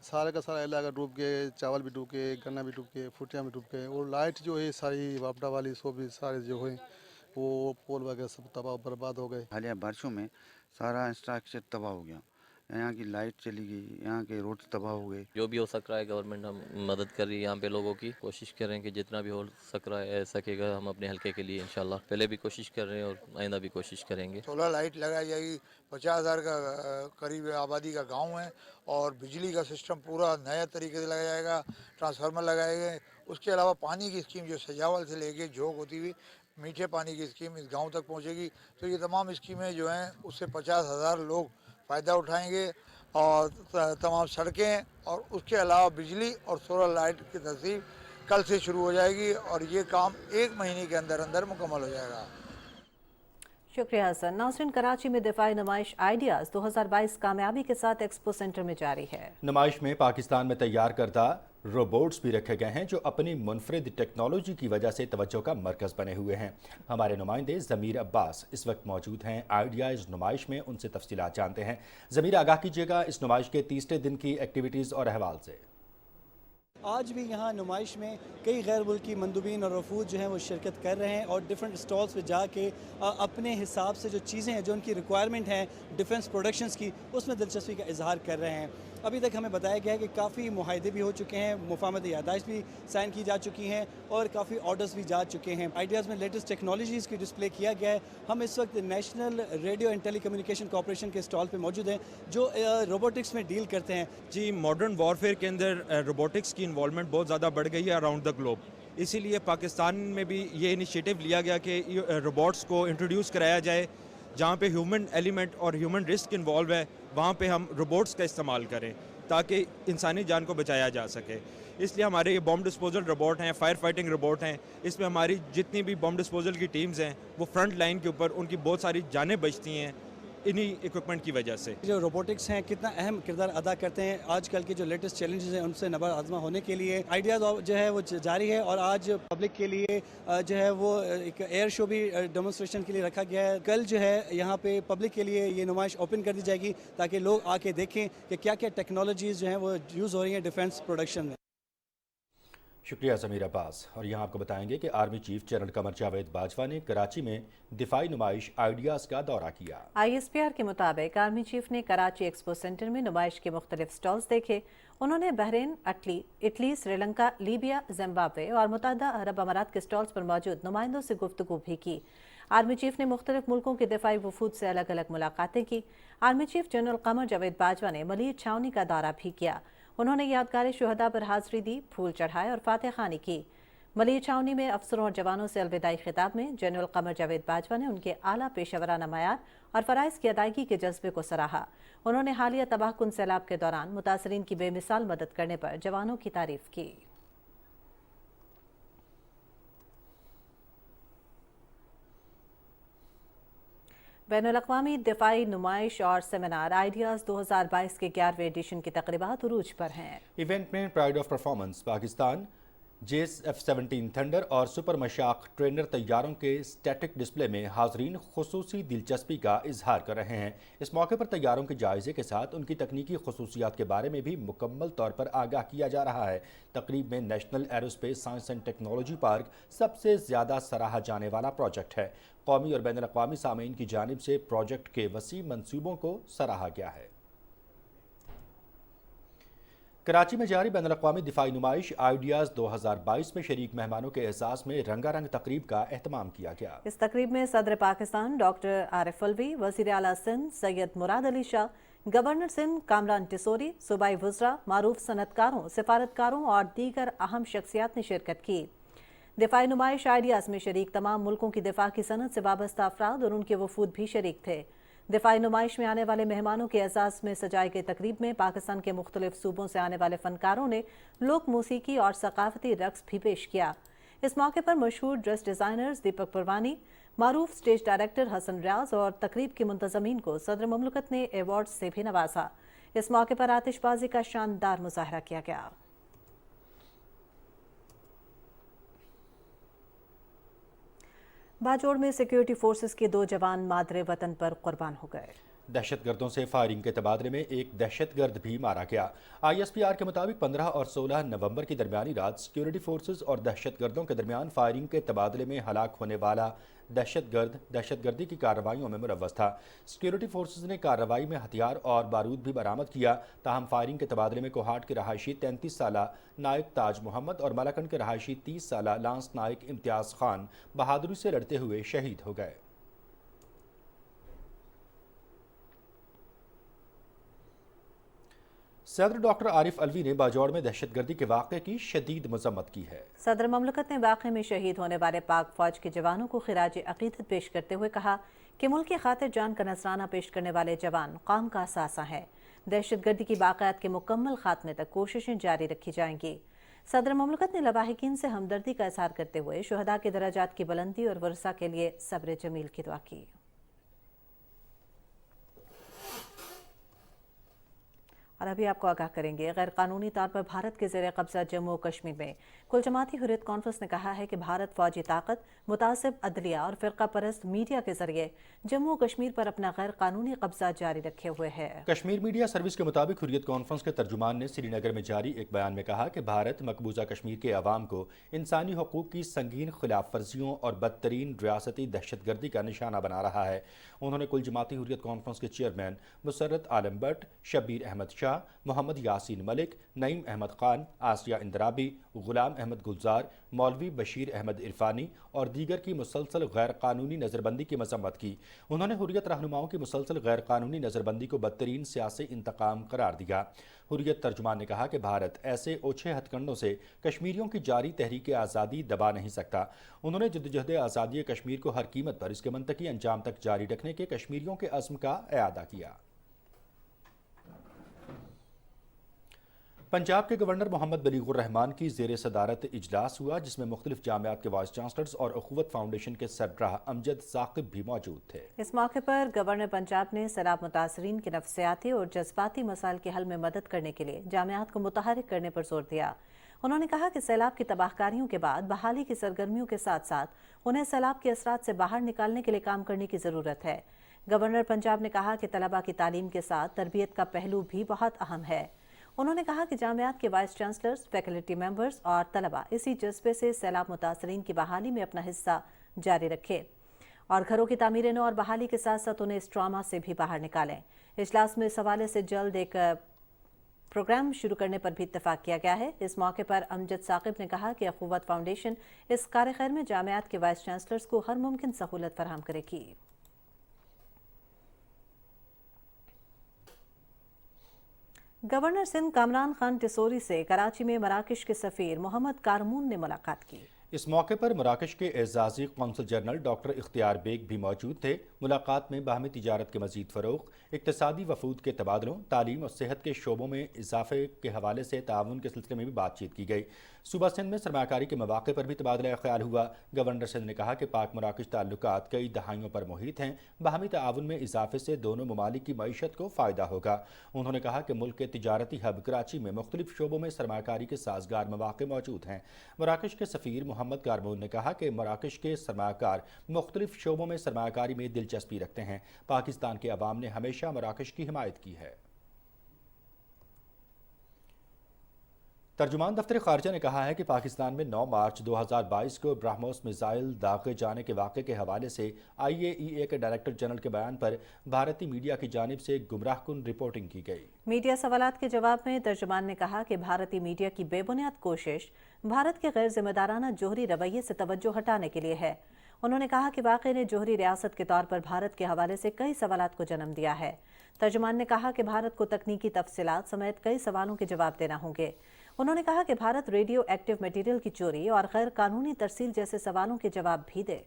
सारे का सारा इलाका डूब गए, चावल भी डूब गए, गन्ना भी डूब गए, फुटियाँ भी डूब गए, और लाइट जो है सारी वापडा वाली सो भी सारे जो है वो पोल वगैरह सब तबाह बर्बाद हो गए। हालिया बारिशों में सारा इंफ्रास्ट्रक्चर तबाह हो गया, यहाँ की लाइट चली गई, यहाँ के रोड तबाह हो गए। जो भी हो सक रहा है गवर्नमेंट हम मदद कर रही है यहाँ पे लोगों की, कोशिश कर रहे हैं कि जितना भी हो सकेगा हम अपने हल्के के लिए इंशाल्लाह पहले भी कोशिश कर रहे हैं और आइंदा भी कोशिश करेंगे। सोलर लाइट लगाई जाएगी, 50,000 का करीब आबादी का गांव है, और बिजली का सिस्टम पूरा नया तरीके से लगाया जाएगा, ट्रांसफार्मर लगाए गए। उसके अलावा पानी की स्कीम जो सजावल से लेके झोंक होती हुई मीठे पानी की स्कीम इस गांव तक पहुंचेगी। तो ये तमाम स्कीमें जो हैं उससे 50,000 लोग फ़ायदा उठाएंगे, और तमाम सड़कें और उसके अलावा बिजली और सोलर लाइट की तस्वीर कल से शुरू हो जाएगी, और ये काम 1 महीने के अंदर अंदर मुकम्मल हो जाएगा। शुक्रिया हसन। नाज़रीन, कराची में दिफाई नुमाइश आइडियाज़ 2022 कामयाबी के साथ एक्सपो सेंटर में जारी है। नुमाइश में पाकिस्तान में तैयार करदा रोबोट्स भी रखे गए हैं जो अपनी मुनफरिद टेक्नोलॉजी की वजह से तवज्जो का मरकज़ बने हुए हैं। हमारे नुमाइंदे ज़मीर अब्बास इस वक्त मौजूद हैं आइडियाज़ नुमाइश में, उनसे तफसीलात जानते हैं। ज़मीर, आगाह कीजिएगा इस नुमाइश के तीसरे दिन की एक्टिविटीज़ और अहवाल से। आज भी यहाँ नुमाइश में कई गैर मुल्की मंदूबीन और वफूद जो हैं वो शिरकत कर रहे हैं और डिफरेंट स्टॉल्स पे जाके अपने हिसाब से जो चीज़ें हैं जो उनकी रिक्वायरमेंट हैं डिफेंस प्रोडक्शंस की, उसमें दिलचस्पी का इजहार कर रहे हैं। अभी तक हमें बताया गया है कि काफ़ी मुआहदे भी हो चुके हैं, मुफाहमत यादाश्त भी साइन की जा चुकी हैं और काफ़ी ऑर्डर्स भी जा चुके हैं। आइडियाज़ में लेटेस्ट टेक्नोलॉजीज़ की डिस्प्ले किया गया है। हम इस वक्त national radio and telecommunication corporation के स्टॉल पे मौजूद हैं जो रोबोटिक्स में डील करते हैं। जी, मॉडर्न वॉरफेयर के अंदर रोबोटिक्स की इन्वॉल्वमेंट बहुत ज़्यादा बढ़ गई है अराउंड द ग्लोब, इसीलिए पाकिस्तान में भी ये इनिशिएटिव लिया गया कि रोबोट्स को इंट्रोड्यूस कराया जाए, जहाँ पे ह्यूमन एलिमेंट और ह्यूमन रिस्क इन्वॉल्व है वहाँ पे हम रोबोट्स का इस्तेमाल करें ताकि इंसानी जान को बचाया जा सके। इसलिए हमारे ये बॉम्ब डिस्पोजल रोबोट हैं, फायर फाइटिंग रोबोट हैं, इसमें हमारी जितनी भी बॉम्ब डिस्पोजल की टीम्स हैं वो फ्रंट लाइन के ऊपर उनकी बहुत सारी जानें बचती हैं इन्हीं इक्विपमेंट की वजह से। जो रोबोटिक्स हैं कितना अहम किरदार अदा करते हैं आजकल के जो लेटेस्ट चैलेंजेस हैं उनसे नबर आज़मा होने के लिए आइडियाज़ जो है वो जारी है, और आज पब्लिक के लिए जो है वो एक एयर शो भी डेमोन्स्ट्रेशन के लिए रखा गया है। कल जो है यहाँ पे पब्लिक के लिए ये नुमाइश ओपन कर दी जाएगी ताकि लोग आके देखें कि क्या क्या टेक्नोलॉजीज़ जो हैं वो यूज़ हो रही हैं डिफेंस प्रोडक्शन में। शुक्रिया ज़मीर अब्बास। और यहाँ आपको बताएंगे कि army chief general Qamar Javed Bajwa ने कराची में दिफाई नुमाइश आइडियाज़ का दौरा किया। ISPR के मुताबिक आर्मी चीफ ने कराची एक्सपो सेंटर में नुमाइश के मुख्तलिफ स्टॉल्स देखे। उन्होंने Bahrain, Italy, Sri Lanka, Libya, Zimbabwe और मुत्तहदा अरब अमारात के स्टॉल्स पर मौजूद नुमाइंदों से गुफ्तगू भी की। आर्मी चीफ ने मुख्तलिफ मुल्कों के दिफाई वफूद से अलग अलग मुलाकातें की। Army chief general Qamar Javed Bajwa ने मलिर छावनी का दौरा भी किया। उन्होंने यादगार शुहदा पर हाजिरी दी, फूल चढ़ाए और फातह खानी की। मलिर छावनी में अफसरों और जवानों से अलविदाई खिताब में जनरल कमर जावेद बाजवा ने उनके आला पेशेवराना मयार और फ़राइज़ की अदायगी के जज्बे को सराहा। उन्होंने हालिया तबाहकुन सैलाब के दौरान मुतासरीन की बेमिसाल मदद करने पर जवानों की तारीफ की। बैनुल-अक़वामी दिफाई नुमाइश और सेमिनार आइडियाज़ 2022 के 11वें एडिशन की तक़रीबात उरूज पर हैं। इवेंट में pride of performance Pakistan, JF-17 thunder और सुपर मशाक ट्रेनर तैयारों के स्टैटिक डिस्प्ले में हाजरीन खुसूसी दिलचस्पी का इजहार कर रहे हैं। इस मौके पर तैयारों के जायजे के साथ उनकी तकनीकी खसूसियात के बारे में भी मुकम्मल तौर पर आगाह किया जा रहा है। तकरीब में national aerospace science and technology park सबसे ज़्यादा सराहा जाने वाला प्रोजेक्ट है। कौमी और बैनुल-अक़वामी सामीन की जानिब से प्रोजेक्ट के वसी मंसूबों को सराहा गया है। कराची में जारी बैनुल-अक़वामी दिफाई नुमाइश आइडियाज़ 2022 में शरीक मेहमानों के एहसास में रंगारंग तकरीब का एहतमाम किया गया। इस तकरीब में सदर पाकिस्तान डॉक्टर आरिफ अलवी, वज़ीर आला सिंध सैयद मुराद अली शाह, गवर्नर सिंध कामरान टिसोरी, सूबाई वज़रा, मारूफ सनतकारों, सिफारतकारों और दीगर अहम शख्सियात ने शिरकत की। दिफाई नुमाइश आइडियाज़ में शरीक तमाम मुल्कों की दिफा की सनत से वाबस्ता अफराद और उनके वफूद भी शरीक थे। दिफाई नुमाइश में आने वाले मेहमानों के एजाज़ में सजाई गई तकरीब में पाकिस्तान के मुख्तलिफ सूबों से आने वाले फनकारों ने लोक मौसीकी और सकाफती रक्स भी पेश किया। इस मौके पर मशहूर ड्रेस डिज़ाइनर्स दीपक परवानी, मारूफ स्टेज डायरेक्टर हसन रियाज और तकरीब की मुंतज़मीन को सदर ममलकत ने एवार्ड से भी नवाजा। इस मौके पर आतिशबाजी का शानदार मुजाहरा किया गया। बाजोड़ में सिक्योरिटी फोर्सेस के 2 जवान मादरे वतन पर कुर्बान हो गए। दहशतगर्दों से फायरिंग के तबादले में एक दहशतगर्द भी मारा गया। ISPR के मुताबिक 15 और 16 नवंबर की दरमियानी रात सिक्योरिटी फोर्सेस और दहशतगर्दों के दरमियान फायरिंग के तबादले में हलाक होने वाला दहशतगर्द दहशतगर्दी की कार्रवाइयों में मुलव्वस था। सिक्योरिटी फोर्सेस ने कार्रवाई में हथियार और बारूद भी बरामद किया। ताहम फायरिंग के तबादले में कोहाट के रहायशी 33 साला नायक ताज मोहम्मद और मलाकंड के रहायशी 30 साला लांस नायक इम्तियाज़ खान बहादुरी से लड़ते हुए शहीद हो गए। सदर डॉक्टर आरिफ अलवी ने बाजौड़ में दहशतगर्दी के वाक़े की शदीद मजम्मत की है। सदर ममलकत ने वाक़े में शहीद होने वाले पाक फौज के जवानों को खिराज अक़ीदत पेश करते हुए कहा कि मुल्क की खातिर जान का नजराना पेश करने वाले जवान कौम का असासा है। दहशतगर्दी की बाक़ायत के मुकम्मल खात्मे तक कोशिशें जारी रखी जाएंगी। सदर ममलकत ने लवाहिकीन से हमदर्दी का इज़हार करते हुए शुहदा के दराजात की बुलंदी और वर्सा के लिए सब्र जमील की दुआ की। और अभी आपको आगाह करेंगे, गैर कानूनी तौर पर भारत के ज़ेर कब्जा जम्मू कश्मीर में कुल जमाती हुर्रियत कॉन्फ्रेंस ने कहा है कि भारत फौजी ताकत, मुतासिब अदलिया और फ़िरका परस्त मीडिया के जरिए जम्मू कश्मीर पर अपना गैर कानूनी कब्जा जारी रखे हुए है। कश्मीर मीडिया सर्विस के मुताबिक हुर्रियत कॉन्फ्रेंस के तर्जुमान ने श्रीनगर में जारी एक बयान में कहा कि भारत मकबूजा कश्मीर के अवाम को इंसानी हकूक़ की संगीन खिलाफ वर्जियों और बदतरीन रियासती दहशतगर्दी का निशाना बना रहा है। उन्होंने कुल जमाती हुर्रियत कॉन्फ्रेंस के चेयरमैन मुसर्रत आलम भट्ट, शब्बीर अहमद शाह, मोहम्मद यासीन मलिक, नईम अहमद खान, आसिया इंदराबी, गुलाम अहमद गुलजार, मौलवी बशीर अहमद इरफानी और दीगर की मुसलसल गैर कानूनी नज़रबंदी की मजम्मत की। उन्होंने हुर्रियत रहनुमाओं की मुसलसल गैर कानूनी नज़रबंदी को बदतरीन सियासी इंतकाम करार दिया। हुर्रियत तर्जुमान ने कहा कि भारत ऐसे ओछे हथकंडों से कश्मीरियों की जारी तहरीक आज़ादी दबा नहीं सकता। उन्होंने जद्दोजहद आज़ादी कश्मीर को हर कीमत पर इसके मंतकी अंजाम तक जारी रखने के कश्मीरियों के अज़्म का इआदा किया। पंजाब के गवर्नर मोहम्मद बलीगुर रहमान की ज़ेर सदारत इजलास हुआ, जिसमें मुख्तलिफ जामियात के वाइस चांसलर्स और अखुवत फाउंडेशन के सरबराह अमजद साकिब भी मौजूद थे। इस मौके पर गवर्नर पंजाब ने सैलाब मुतासरीन के नफसियाती और जज्बाती मसाइल के हल में मदद करने के लिए जामियात को मुतहरिक करने पर जोर दिया। उन्होंने कहा कि सैलाब की तबाहकारियों के बाद बहाली की सरगर्मियों के साथ साथ उन्हें सैलाब के असरात से बाहर निकालने के लिए काम करने की ज़रूरत है। गवर्नर पंजाब ने कहा कि तलबा की तालीम के साथ तरबियत का पहलू भी बहुत अहम है। उन्होंने कहा कि जामियात के वाइस चांसलर्स, फैकल्टी मेंबर्स और तलबा इसी जज्बे से सैलाब मुतासरीन की बहाली में अपना हिस्सा जारी रखें और घरों की तामीर नौ और बहाली के साथ साथ उन्हें इस ट्रॉमा से भी बाहर निकालें। इजलास में इस हवाले से जल्द एक प्रोग्राम शुरू करने पर भी इत्तेफाक किया गया है। इस मौके पर अमजद साकिब ने कहा कि अखुवत फाउंडेशन इस कार्य खैर में जामियात के वाइस चांसलर्स को हर मुमकिन सहूलत फराहम करेगी। गवर्नर सिंध कामरान खान टिसोरी से कराची में मराकश के सफीर मोहम्मद कारमून ने मुलाकात की। इस मौके पर मराकश के एजाजी कौंसल जनरल डॉक्टर इख्तियार बेग भी मौजूद थे। मुलाकात में बाहमी तिजारत के मजीद फ़रोग़, इक़्तिसादी वफूद के तबादलों, तालीम और सेहत के शोबों में इजाफे के हवाले से ताउन के सिलसिले में भी बातचीत की गई। सूबा सिंध में सरमाकारी के मौक़े पर भी तबादला ख्याल हुआ। गवर्नर सिंध ने कहा कि पाक मराकश ताल्लुकात कई दहाइयों पर मुहित हैं। बाहमी ताउन में इजाफे से दोनों ममालिक की मईशत को फ़ायदा होगा। उन्होंने कहा कि मुल्क के तिजारती हब कराची में मुख्तलिफ शोबों में सरमाकारी के साजगार मौक़े मौजूद हैं। मराकश के सफ़ीर मोहम्मद कारमून ने कहा कि मराकश के सरमाकार मुख्तलिफ शोबों में सरमाकारी में दिलचस्पी रखते हैं। पाकिस्तान के अवाम ने हमेशा मराकश की हिमायत की है। तर्जुमान दफ्तर खारजा ने कहा है कि पाकिस्तान में 9 मार्च 2022 को ब्रह्मोस मिसाइल दागे जाने के वाक़े के हवाले से IAEA के डायरेक्टर जनरल के बयान पर भारतीय मीडिया की जानिब से गुमराहकुन रिपोर्टिंग की गई। मीडिया सवालात के जवाब में तर्जुमान ने कहा कि भारतीय मीडिया की बेबुनियाद कोशिश भारत के गैर जिम्मेदाराना जोहरी रवैये से तवज्जो हटाने के लिए है। उन्होंने कहा कि वाक़े ने जोहरी रियासत के तौर पर भारत के हवाले से कई सवालात को जन्म दिया है। तर्जुमान ने कहा कि भारत को तकनीकी तफसीलात समेत कई सवालों के जवाब देना होंगे। उन्होंने कहा कि भारत रेडियो एक्टिव मटीरियल की चोरी और गैर कानूनी तरसील जैसे सवालों के जवाब भी दे।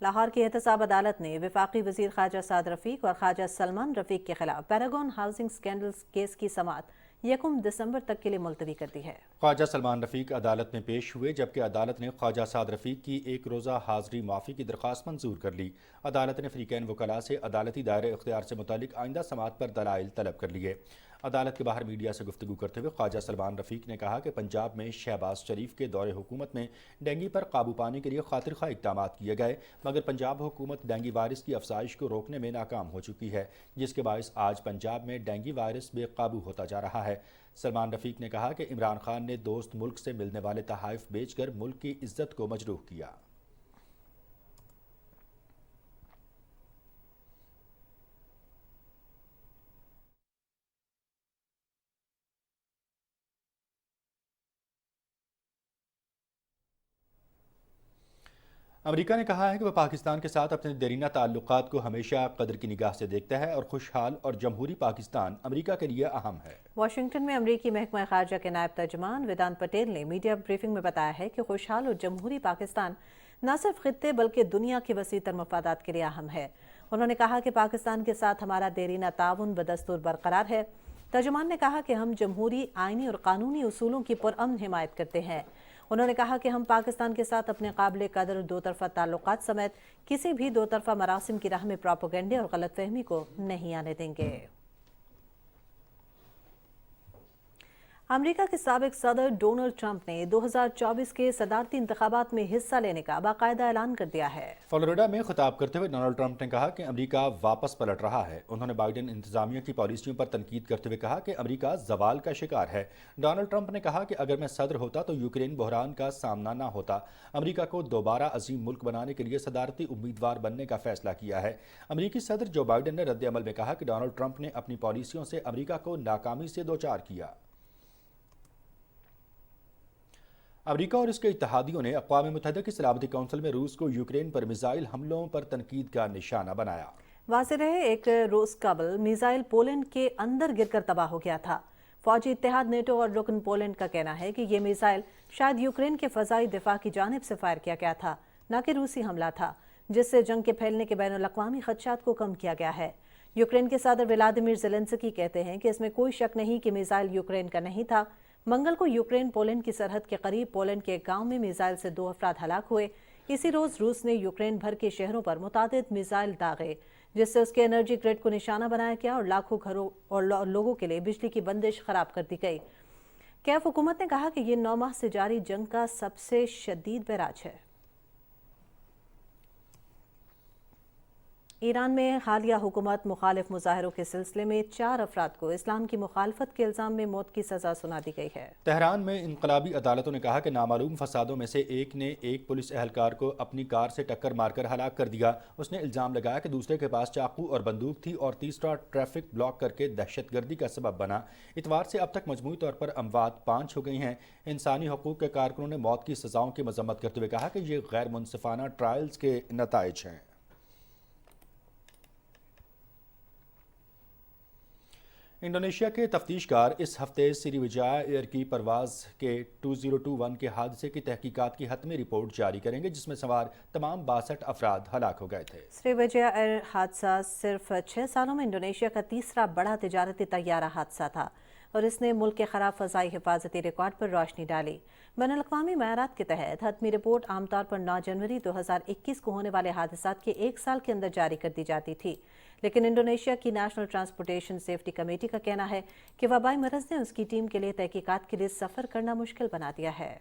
लाहौर की एहतसाब अदालत ने वफाकी वजीर ख्वाजा साद रफीक और ख्वाजा सलमान रफीक के खिलाफ पैरागॉन हाउसिंग स्कैंडल केस की समाअत 1 दिसंबर तक के लिए मुलतवी कर दी है। ख्वाजा सलमान रफीक अदालत में पेश हुए, जबकि अदालत ने ख्वाजा साद रफीक की 1 रोज़ा हाज़री माफ़ी की दरख्वास्त मंजूर कर ली। अदालत ने फ़रीक़ैन वकला से अदालती दायरे इख्तियार से मुतालिक आइंदा समाअत पर दलाइल तलब कर लिए। अदालत के बाहर मीडिया से गुफ्तगू करते हुए ख्वाजा सलमान रफ़ीक ने कहा कि पंजाब में शहबाज शरीफ के दौरे हुकूमत में डेंगू पर काबू पाने के लिए खातिर खा इक़दाम किए गए, मगर पंजाब हुकूमत डेंगू वायरस की अफजाइश को रोकने में नाकाम हो चुकी है, जिसके बायस आज पंजाब में डेंगू वायरस बेकाबू होता जा रहा है। सलमान रफ़ीक ने कहा कि इमरान खान ने दोस्त मुल्क से मिलने वाले तहाइफ बेचकर मुल्क की इज्जत को मजरूह किया। अमेरिका ने कहा है कि वह पाकिस्तान के साथ अपने देरीना ताल्लुकात को हमेशा कदर की निगाह से देखता है और खुशहाल और जमहूरी पाकिस्तान अमेरिका के लिए अहम है। वाशिंगटन में अमेरिकी महकमा खारजा के नायब तर्जुमान वेदांत पटेल ने मीडिया ब्रीफिंग में बताया है कि खुशहाल और जमहूरी पाकिस्तान न सिर्फ खित्ते बल्कि दुनिया के वसीतर मफादात के लिए अहम है। उन्होंने कहा कि पाकिस्तान के साथ हमारा देरीना ताउन बदस्तूर बरकरार है। तर्जुमान ने कहा कि हम जमहूरी, आइनी और कानूनी उसूलों की पुरअमन हिमायत करते हैं। उन्होंने कहा कि हम पाकिस्तान के साथ अपने काबिल कदर दो तरफा ताल्लुकात समेत किसी भी दो तरफा मरासिम की राह में प्रोपेगेंडे और गलतफहमी को नहीं आने देंगे। अमेरिका के साबिक सदर डोनाल्ड ट्रंप ने 2024 के सदारती इंतखाबात में हिस्सा लेने का बाकायदा ऐलान कर दिया है। फ्लोरिडा में खिताब करते हुए डोनाल्ड ट्रंप ने कहा कि अमेरिका वापस पलट रहा है। उन्होंने बाइडेन इंतजामिया की पॉलिसियों पर तनकीद करते हुए कहा कि अमेरिका जवाल का शिकार है। डोनाल्ड ट्रंप ने कहा कि अगर मैं सदर होता तो यूक्रेन बहरान का सामना न होता। अमेरिका को दोबारा अजीम मुल्क बनाने के लिए सदारती उम्मीदवार बनने का फैसला किया है। अमेरिकी सदर जो बाइडेन ने रद्द अमल में कहा कि डोनाल्ड ट्रंप ने अपनी पॉलिसियों से अमेरिका को नाकामी से दो चार किया। अमेरिका और इसके इत्तेहादियों ने अक़वाम मुत्तहिदा की सलामती कौंसिल में रूस को यूक्रेन पर मिसाइल हमलों पर तनकीद का निशाना बनाया। वाज़ेह रहे एक रोज कबल मिसाइल पोलैंड के अंदर गिरकर तबाह हो गया था। फौजी इत्तेहाद नेटो और रुकन पोलैंड का कहना है कि ये मिसाइल शायद यूक्रेन के फ़ज़ाई दिफा की जानिब से फायर किया गया था, न कि रूसी हमला था, जिससे जंग के फैलने के बैनुल-अक़वामी खदशात को कम किया गया है। यूक्रेन के सदर व्लादिमीर ज़ेलेंस्की कहते हैं कि इसमें कोई शक नहीं कि मिसाइल यूक्रेन का नहीं था। मंगल को यूक्रेन पोलैंड की सरहद के करीब पोलैंड के एक गांव में मिसाइल से 2 अफराद हलाक हुए। इसी रोज रूस ने यूक्रेन भर के शहरों पर मुतादिद मिसाइल दागे, जिससे उसके एनर्जी ग्रिड को निशाना बनाया गया और लाखों घरों और लोगों के लिए बिजली की बंदिश खराब कर दी गई। कैफ हुकूमत ने कहा कि ये 9 माह से जारी जंग का सबसे शदीद बैराज है। ईरान में हालिया हुकूमत मुखालिफ मुजाहरों के सिलसिले में 4 अफराद को इस्लाम की मुखालफत के इल्ज़ाम में मौत की सज़ा सुना दी गई है। तेहरान में इनकलाबी अदालतों ने कहा कि नामालूम फसादों में से एक ने एक पुलिस एहलकार को अपनी कार से टक्कर मारकर हलाक कर दिया। उसने इल्ज़ाम लगाया कि दूसरे के पास चाकू और बंदूक थी और तीसरा ट्रैफिक ब्लॉक करके दहशतगर्दी का सबब बना। इतवार से अब तक मजमूई तौर पर अमवात 5 हो गई हैं। इंसानी हकूक़ के कारकुनों ने मौत की सज़ाओं की मजम्मत करते हुए कहा कि ये गैर मुनसिफाना ट्रायल्स के नताइज हैं। इंडोनेशिया के तफ्तीशकार इस हफ्ते श्रीविजया एयर की परवाज़ के 2021 के हादसे की तहकीकात की हतमी रिपोर्ट जारी करेंगे, जिसमें सवार तमाम 62 अफराद हलाक हो गए थे। श्रीविजया एयर हादसा सिर्फ 6 सालों में इंडोनेशिया का तीसरा बड़ा तिजारती तैयारा हादसा था और इसने मुल्क के खराब फ़ज़ाई हिफाजती रिकॉर्ड पर रोशनी डाली। बैनुल-अक़वामी मयारात के तहत हतमी रिपोर्ट आमतौर पर 9 जनवरी 2021 को होने वाले हादसात के 1 साल के अंदर जारी कर दी जाती थी, लेकिन इंडोनेशिया की नेशनल ट्रांसपोर्टेशन सेफ्टी कमेटी का कहना है कि वबाई मरज़ ने उसकी टीम के लिए तहकीकात के लिए सफ़र करना मुश्किल बना दिया है।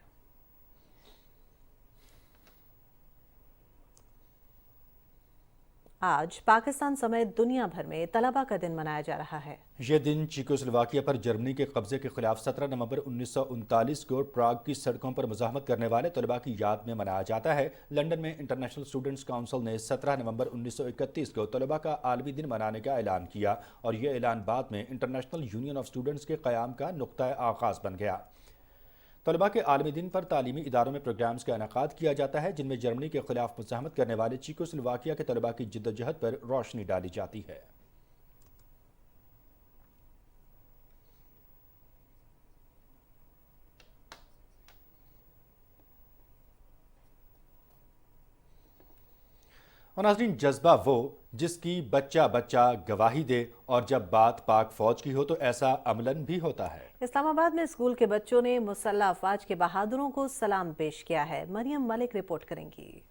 आज पाकिस्तान समेत दुनिया भर में तलबा का दिन मनाया जा रहा है। ये दिन चेकोस्लोवाकिया पर जर्मनी के कब्जे के खिलाफ 17 नवंबर 1939 को प्राग की सड़कों पर मुज़ाहमत करने वाले तलबा की याद में मनाया जाता है। लंदन में इंटरनेशनल स्टूडेंट्स काउंसिल ने 17 नवंबर 1931 को तलबा का आलमी दिन मनाने का ऐलान किया और यह ऐलान बाद में इंटरनेशनल यूनियन ऑफ स्टूडेंट्स के क़याम का नुक्ता आगाज़ बन गया। तलबा के आलमी दिन पर तालीमी इदारों में प्रोग्राम्स का इनेकाद किया जाता है, जिनमें जर्मनी के खिलाफ मुज़ाहमत करने वाले चेकोस्लोवाकिया के तलबा की जिद्दोजहद पर रोशनी डाली जाती है। और नाज़रीन, जज्बा वो जिसकी बच्चा बच्चा गवाही दे और जब बात पाक फौज की हो तो ऐसा अमलन भी होता है। इस्लामाबाद में स्कूल के बच्चों ने मुसल्लह अफवाज के बहादुरों को सलाम पेश किया है। मरियम मलिक रिपोर्ट करेंगी।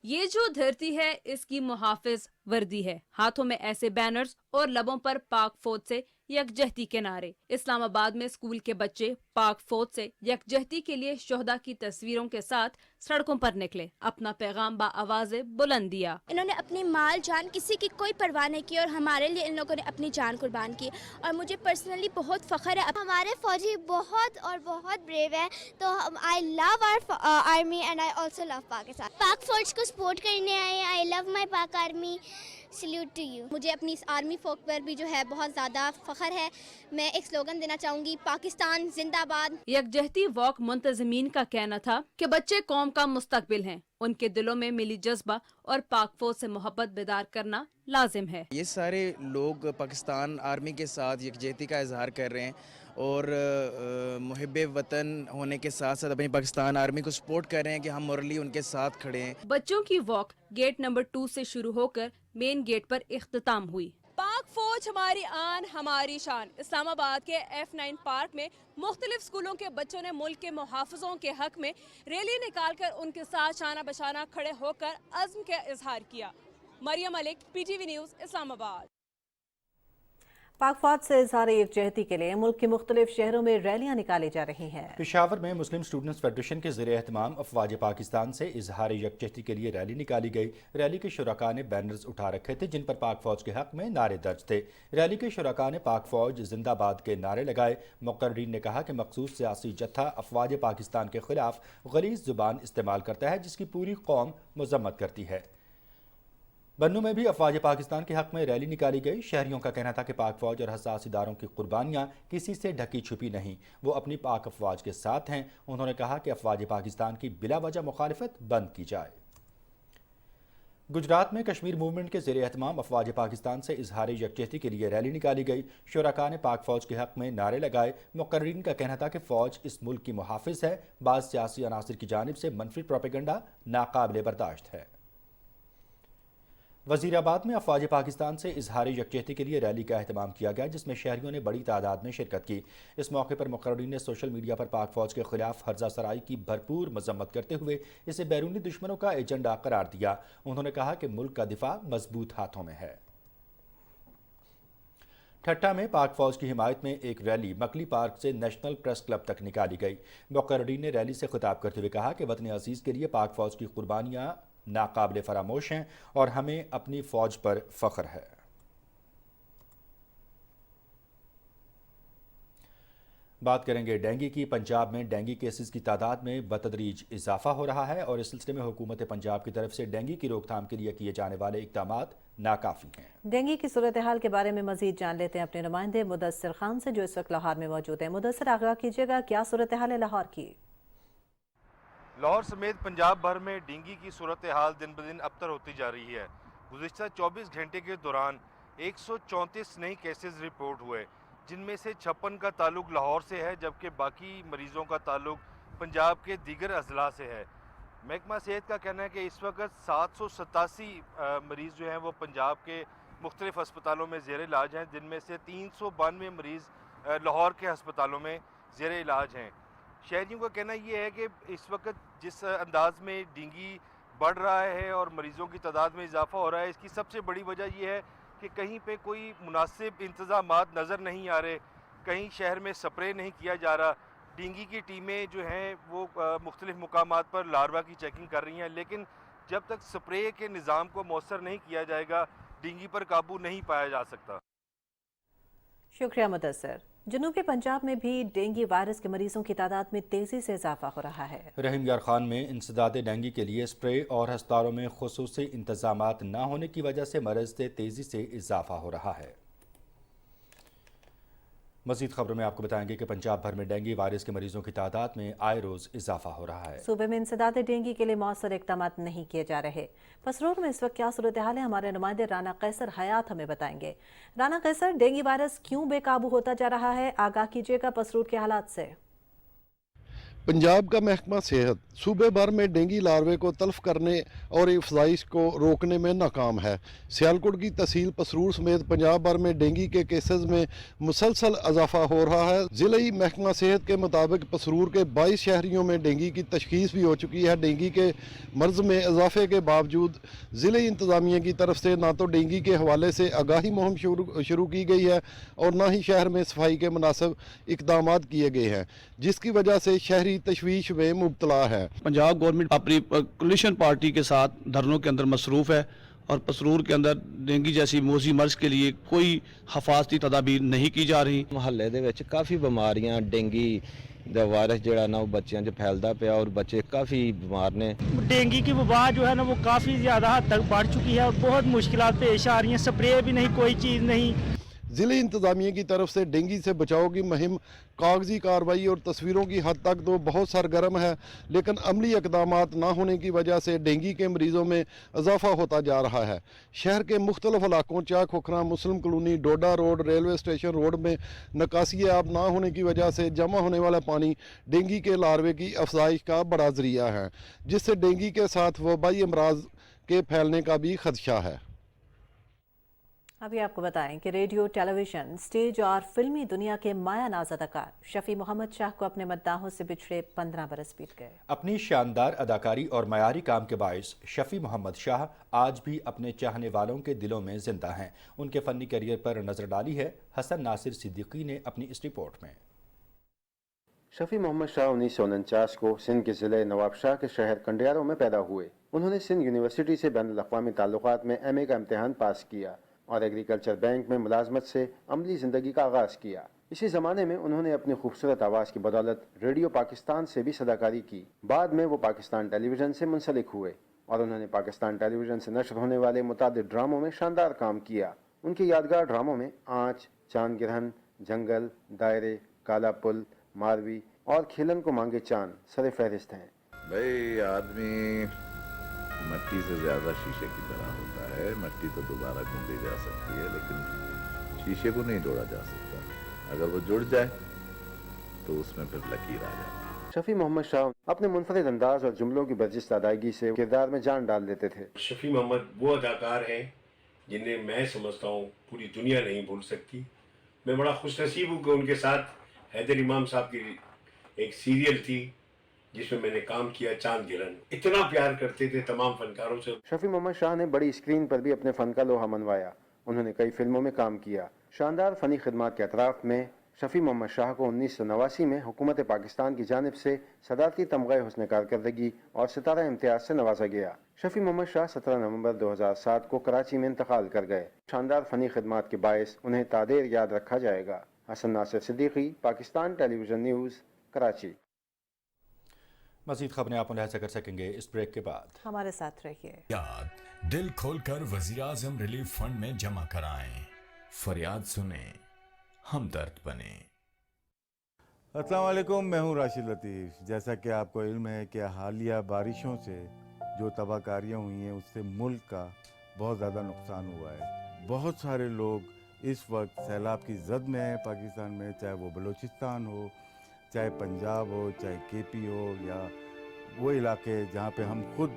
ये जो धरती है इसकी मुहाफिज वर्दी है। हाथों में ऐसे बैनर्स और लबों पर पाक फौज से यकजहती के नारे। इस्लामाबाद में स्कूल के बच्चे पाक फौज से यकजहती के लिए शोहदा की तस्वीरों के साथ सड़कों पर निकले, अपना पैगाम बाआवाज़े बुलंद दिया। इन्होंने अपनी माल जान किसी की कोई परवाह नहीं की और हमारे लिए इन लोगों ने अपनी जान कुर्बान की और मुझे पर्सनली बहुत फ़ख्र है। हमारे फौजी बहुत और बहुत ब्रेव है, तो I love our army and I also love Pakistan. Pak फौज को सपोर्ट करने आए। आई लव माई पाक आर्मी, सल्यूट टू यू। मुझे अपनी इस आर्मी फोक पर भी जो है बहुत ज़्यादा फ़ख्र है। मैं एक स्लोगन देना चाहूँगी, पाकिस्तान जिंदाबाद। यकजहती वॉक मुंतज़मीन का कहना था कि बच्चे कौम का मुस्तकबिल हैं, उनके दिलों में मिली जज्बा और पाक फौज से मोहब्बत बेदार करना लाजिम है। ये सारे लोग पाकिस्तान आर्मी के साथ यकजहती का इजहार कर रहे हैं और मुहिब्बे वतन होने के साथ साथ अपनी पाकिस्तान आर्मी को सपोर्ट कर रहे हैं कि हम मोरली उनके साथ खड़े हैं। बच्चों की वॉक गेट नंबर 2 से शुरू होकर मेन गेट पर इख्तिताम हुई। पाक फौज हमारी आन हमारी शान। इस्लामाबाद के F9 पार्क में मुख्तलिफ स्कूलों के बच्चों ने मुल्क के मुहाफ़िज़ों के हक में रैली निकालकर उनके साथ शाना बशाना खड़े होकर अज़्म का इजहार किया। Maryam Malik, PTV news, Islamabad. पाक फौज से इजहार यकजहती के लिए मुल्क के मुख्तलिफ शहरों में रैलियां निकाली जा रही हैं। पेशावर में मुस्लिम स्टूडेंट्स फेडरेशन के ज़रिए एहतमाम अफवाज पाकिस्तान से इजहार यकजहती के लिए रैली निकाली गई। रैली के शुरका ने बैनर्स उठा रखे थे जिन पर पाक फौज के हक में नारे दर्ज थे। रैली के शुरका ने पाक फौज जिंदाबाद के नारे लगाए। मुकर्रीन ने कहा कि मखसूस सियासी जत्था अफवाज पाकिस्तान के खिलाफ गलीज़ जुबान इस्तेमाल करता है जिसकी पूरी कौम मजम्मत करती है। बन्नू में भी अफवाज पाकिस्तान के हक में रैली निकाली गई। शहरियों का कहना था कि पाक फौज और हसास इदारों की कुर्बानियां किसी से ढकी छुपी नहीं, वो अपनी पाक अफवाज के साथ हैं। उन्होंने कहा कि अफवाज पाकिस्तान की बिला वजह मुखालिफत बंद की जाए। गुजरात में कश्मीर मूवमेंट के ज़रिए एहतमाम अफवाज पाकिस्तान से इजहार यकजहती के लिए रैली निकाली गई। शुरका ने पाक फौज के हक में नारे लगाए। मुकर्रीन का कहना था कि फौज इस मुल्क की मुहाफिज है। बाज़ सियासी अनासिर की जानिब से मनफी प्रोपेगेंडा नाकाबिले बर्दाश्त है। वज़ीराबाद में अफवाज पाकिस्तान से इजहार यकजहती के लिए रैली का अहतमाम किया गया जिसमें शहरियों ने बड़ी तादाद में शिरकत की। इस मौके पर मुकर्रीन ने सोशल मीडिया पर पाक फौज के खिलाफ हर्जा सराई की भरपूर मजम्मत करते हुए इसे बैरूनी दुश्मनों का एजेंडा करार दिया। उन्होंने कहा कि मुल्क का दिफा मजबूत हाथों में है। ठट्टा में पाक फौज की हिमायत में एक रैली मकली पार्क से नेशनल प्रेस क्लब तक निकाली गई। मुकर्रीन ने रैली से खिताब करते हुए कहा कि वतन अजीज़ के लिए पाक फौज की कुर्बानियाँ नाकाबिले फरामोश हैं और हमें अपनी फौज पर फख्र है। बात करेंगे डेंगू की। पंजाब में डेंगू केसेस की तादाद में बतदरीज इजाफा हो रहा है और इस सिलसिले में हुकूमत पंजाब की तरफ से डेंगू की रोकथाम के लिए किए जाने वाले इक़दामात नाकाफ़ी हैं। डेंगू की सूरत हाल के बारे में मजीद जान लेते हैं अपने नुमाइंदे मुदस्सिर खान से जो इस वक्त लाहौर में मौजूद है। मुदस्सिर, आगाह कीजिएगा, क्या सूरत हाल है लाहौर की? लाहौर समेत पंजाब भर में डेंगू की सूरत हाल दिन ब दिन अबतर होती जा रही है। गुज़िश्ता 24 घंटे के दौरान 134 नए केसेस रिपोर्ट हुए जिनमें से 56 का ताल्लुक लाहौर से है जबकि बाकी मरीज़ों का ताल्लुक पंजाब के दीगर अजला से है। महकमा सेहत का कहना है कि इस वक्त 787 मरीज़ जो हैं वो पंजाब के मुख्तलिफ अस्पतालों में ज़ेर इलाज हैं जिनमें से 392 मरीज़ लाहौर के अस्पतालों में ज़ेर इलाज हैं। शहरियों का कहना ये है कि इस वक्त जिस अंदाज में डेंगू बढ़ रहा है और मरीज़ों की तादाद में इजाफा हो रहा है, इसकी सबसे बड़ी वजह यह है कि कहीं पे कोई मुनासिब इंतज़ामात नज़र नहीं आ रहे, कहीं शहर में स्प्रे नहीं किया जा रहा। डेंगू की टीमें जो हैं वो मुख्तलिफ मुकामात पर लार्वा की चेकिंग कर रही हैं, लेकिन जब तक स्प्रे के निज़ाम को मौसर नहीं किया जाएगा डेंगू पर काबू नहीं पाया जा सकता। शुक्रिया मुदस्सिर। जनूबी पंजाब में भी डेंगू वायरस के मरीजों की तादाद में तेजी से इजाफा हो रहा है। रहीम यार खान में इंसदाद डेंगू के लिए स्प्रे और अस्पतालों में खुसूसी इंतजामात न होने की वजह से मरज से तेजी से इजाफा हो रहा है। मज़ीद खबरों में आपको बताएंगे कि पंजाब भर में डेंगू वायरस के मरीजों की तादाद में आए रोज इजाफा हो रहा है। सूबे में इंसदाद डेंगू के लिए मौसर इक़दाम नहीं किए जा रहे। पसरूर में इस वक्त क्या सूरत हाल है, हमारे नुमाइंदे राना कैसर हयात हमें बताएंगे। राना कैसर, डेंगू वायरस क्यों बेकाबू होता जा रहा है, आगाह कीजिएगा पसरूर के हालात से। पंजाब का महकमा सेहत सूबे भर में डेंगू लार्वे को तल्फ करने और अफजाइश को रोकने में नाकाम है। सियालकोट की तहसील पसरूर समेत पंजाब भर में डेंगू के केसेस में मुसलसल इजाफा हो रहा है। ज़िले महकमा सेहत के मुताबिक पसरूर के 22 शहरियों में डेंगू की तशखीस भी हो चुकी है। डेंगू के मर्ज में इजाफे के बावजूद ज़िले इंतज़ामिया की तरफ से ना तो डेंगू के हवाले से आगाही मुहिम शुरू की गई है और ना ही शहर में सफाई के मुनासिब इकदाम किए गए हैं, जिसकी वजह से शहरी तशवीश में मुब्तला है। पंजाब गवर्नमेंट अपनी कोलिशन पार्टी के साथ धरनों के अंदर मसरूफ़ है और पसरूर के अंदर डेंगू जैसी मौजी मर्ज के लिए कोई हिफाजती तदाबीर नहीं की जा रही। महल्ले दे विच काफ़ी बीमारियां डेंगू दा वायरस जिहड़ा ना वो बच्चों च फैलता पिया और बच्चे काफ़ी बीमार ने। डेंगू की वबा जो है ना वो काफ़ी ज़्यादा हद तक बढ़ चुकी है और बहुत मुश्किलात पेश आ रही हैं। स्प्रे भी नहीं, कोई चीज़ नहीं। ज़िले इंतज़ामिया की तरफ से डेंगू से बचाव की मुहिम कागजी कार्रवाई और तस्वीरों की हद तक तो बहुत सरगर्म है, लेकिन अमली इकदाम ना होने की वजह से डेंगू के मरीज़ों में इजाफा होता जा रहा है। शहर के मुख्तलिफ इलाकों चाक खोखरा, मुस्लिम कॉलोनी, डोडा रोड, रेलवे स्टेशन रोड में निकासी आब ना होने की वजह से जमा होने वाला पानी डेंगू के लार्वे की अफजाइश का बड़ा ज़रिया है, जिससे डेंगू के साथ वबाई अमराज के फैलने का भी खदशा है। अभी आपको बताएं कि रेडियो, टेलीविजन, स्टेज और फिल्मी दुनिया के माया नाज अदाकार शफी मोहम्मद शाह को अपने मद्दाहों से बिछड़े 15 बरस बीत गए। अपनी शानदार अदाकारी और मयारी काम के बायस शफी मोहम्मद शाह आज भी अपने चाहने वालों के दिलों में जिंदा हैं। उनके फनी करियर पर नजर डाली है हसन नासिर सिद्दीकी ने अपनी इस रिपोर्ट में। शफी मोहम्मद शाह 1949 को सिंध के ज़िले नवाबशाह के शहर कंडियारों में पैदा हुए। उन्होंने सिंध यूनिवर्सिटी से बैनुल-अक़वामी ताल्लुकात में MA का इम्तिहान पास किया और एग्रीकल्चर बैंक में मुलाजमत से अमली ज़िंदगी का आगाज़ किया। इसी ज़माने में उन्होंने अपनी खूबसूरत आवाज़ की बदौलत रेडियो पाकिस्तान से भी सदाकारी की। बाद में वो पाकिस्तान टेलीविज़न से मुंसलिक हुए और उन्होंने पाकिस्तान टेलीविज़न से नश्र होने वाले मुतादिद ड्रामों में शानदार काम किया। उनके यादगार ड्रामों में आँच, चांद गिरहन, जंगल, दायरे, काला पुल, मारवी और खिलन को मांगे चांद सर फहरिस्त हैं। भाई आदमी मट्टी से ज्यादा शीशे की तरह होता है। मट्टी तो दोबारा गूंदी जा सकती है, लेकिन शीशे को नहीं जोड़ा जा सकता। अगर वो जुड़ जाए तो उसमें फिर लकीर आ जाती है। शफी मोहम्मद शाह अपने मुनफरिद अंदाज और जुमलों की बर्जिश अदायगी से किरदार में जान डाल देते थे। शफी मोहम्मद वो अदाकार हैं जिन्हें मैं समझता हूँ पूरी दुनिया नहीं भूल सकती। मैं बड़ा खुशनसीब हूँ कि उनके साथ हैदर इमाम साहब की एक सीरियल थी जिसमें मैंने काम किया, चांद गिरहन। इतना प्यार करते थे तमाम फनकारों से। शफी मोहम्मद शाह ने बड़ी स्क्रीन पर भी अपने फन का लोहा मनवाया। उन्होंने कई फिल्मों में काम किया। शानदार फनी खिदमात के अतराफ में शफी मोहम्मद शाह को 1989 में हुकूमत पाकिस्तान की जानिब से सदारती तमग़े हुस्न कारकर्दगी और सितारा इम्तियाज से नवाजा गया। शफी मोहम्मद शाह 17 नवंबर 2007 को कराची में इंतकाल कर गए। शानदार फनी खिदमात के बायस उन्हें तादेर याद रखा जाएगा। Hassan Nasir Siddiqui, Pakistan television news, Karachi. मज़ीद खबरें आप मुलाहिज़ा कर सकेंगे इस ब्रेक के बाद। हमारे साथ रहिए। याद दिल खोलकर वज़ीर-ए-आज़म रिलीफ फंड में जमा कराएं। फरियाद सुने, हमदर्द बने। अस्सलाम वालेकुम, मैं हूँ राशिद लतीफ़। जैसा कि आपको इल्म है कि हालिया बारिशों से जो तबाहकारियाँ हुई हैं उससे मुल्क का बहुत ज़्यादा नुकसान हुआ है। बहुत सारे लोग इस वक्त सैलाब की जद में हैं पाकिस्तान में, चाहे वो बलूचिस्तान हो, चाहे पंजाब हो, चाहे KP हो, या वो इलाके जहाँ पे हम खुद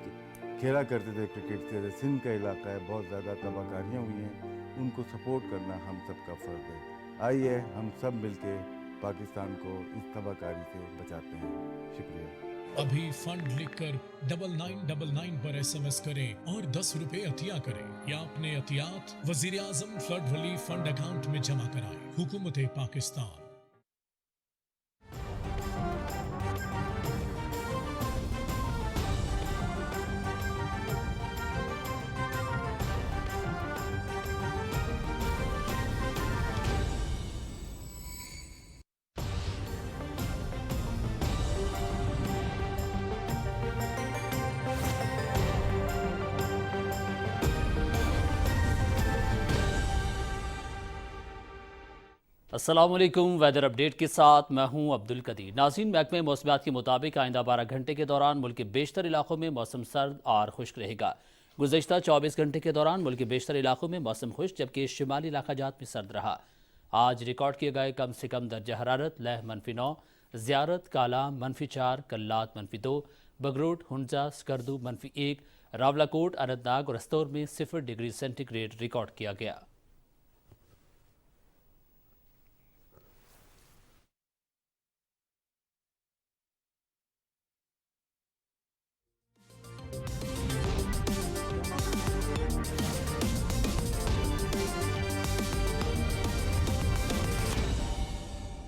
खेला करते थे क्रिकेट से, सिंध का इलाका है, बहुत ज़्यादा तबाहकारियाँ हुई हैं। उनको सपोर्ट करना हम सब का फ़र्ज़ है। आइए हम सब मिलके पाकिस्तान को इस तबाहकारी से बचाते हैं। शुक्रिया। अभी फंड लिखकर 9999 पर SMS करें और 10 रुपए अतिया करें या अपने अतियात वज़ीर-ए-आज़म फ्लड रिलीफ फंड अकाउंट में जमा कराएं। हुकूमत पाकिस्तान। अस्सलामुअलैकुम। वेदर अपडेट के साथ मैं हूं अब्दुल कदीर। नाज़रीन, महकमे मौसमियात के मुताबिक आइंदा 12 घंटे के दौरान मुल्क के बेशतर इलाकों में मौसम सर्द और खुश्क रहेगा। गुज़श्ता 24 घंटे के दौरान मुल्क के बेशतर इलाकों में मौसम खुश्क, जबकि शिमाली इलाकाजात में सर्द रहा। आज रिकॉर्ड किए गए कम से कम दर्जा हरारत लेह -9, زیارت کالام -4, کلات -2, بگروٹ ہنزا سکردو -1, راولاکوٹ اننت ناگ اور استور میں 0 ڈگری سینٹی گریڈ ریکارڈ کیا گیا.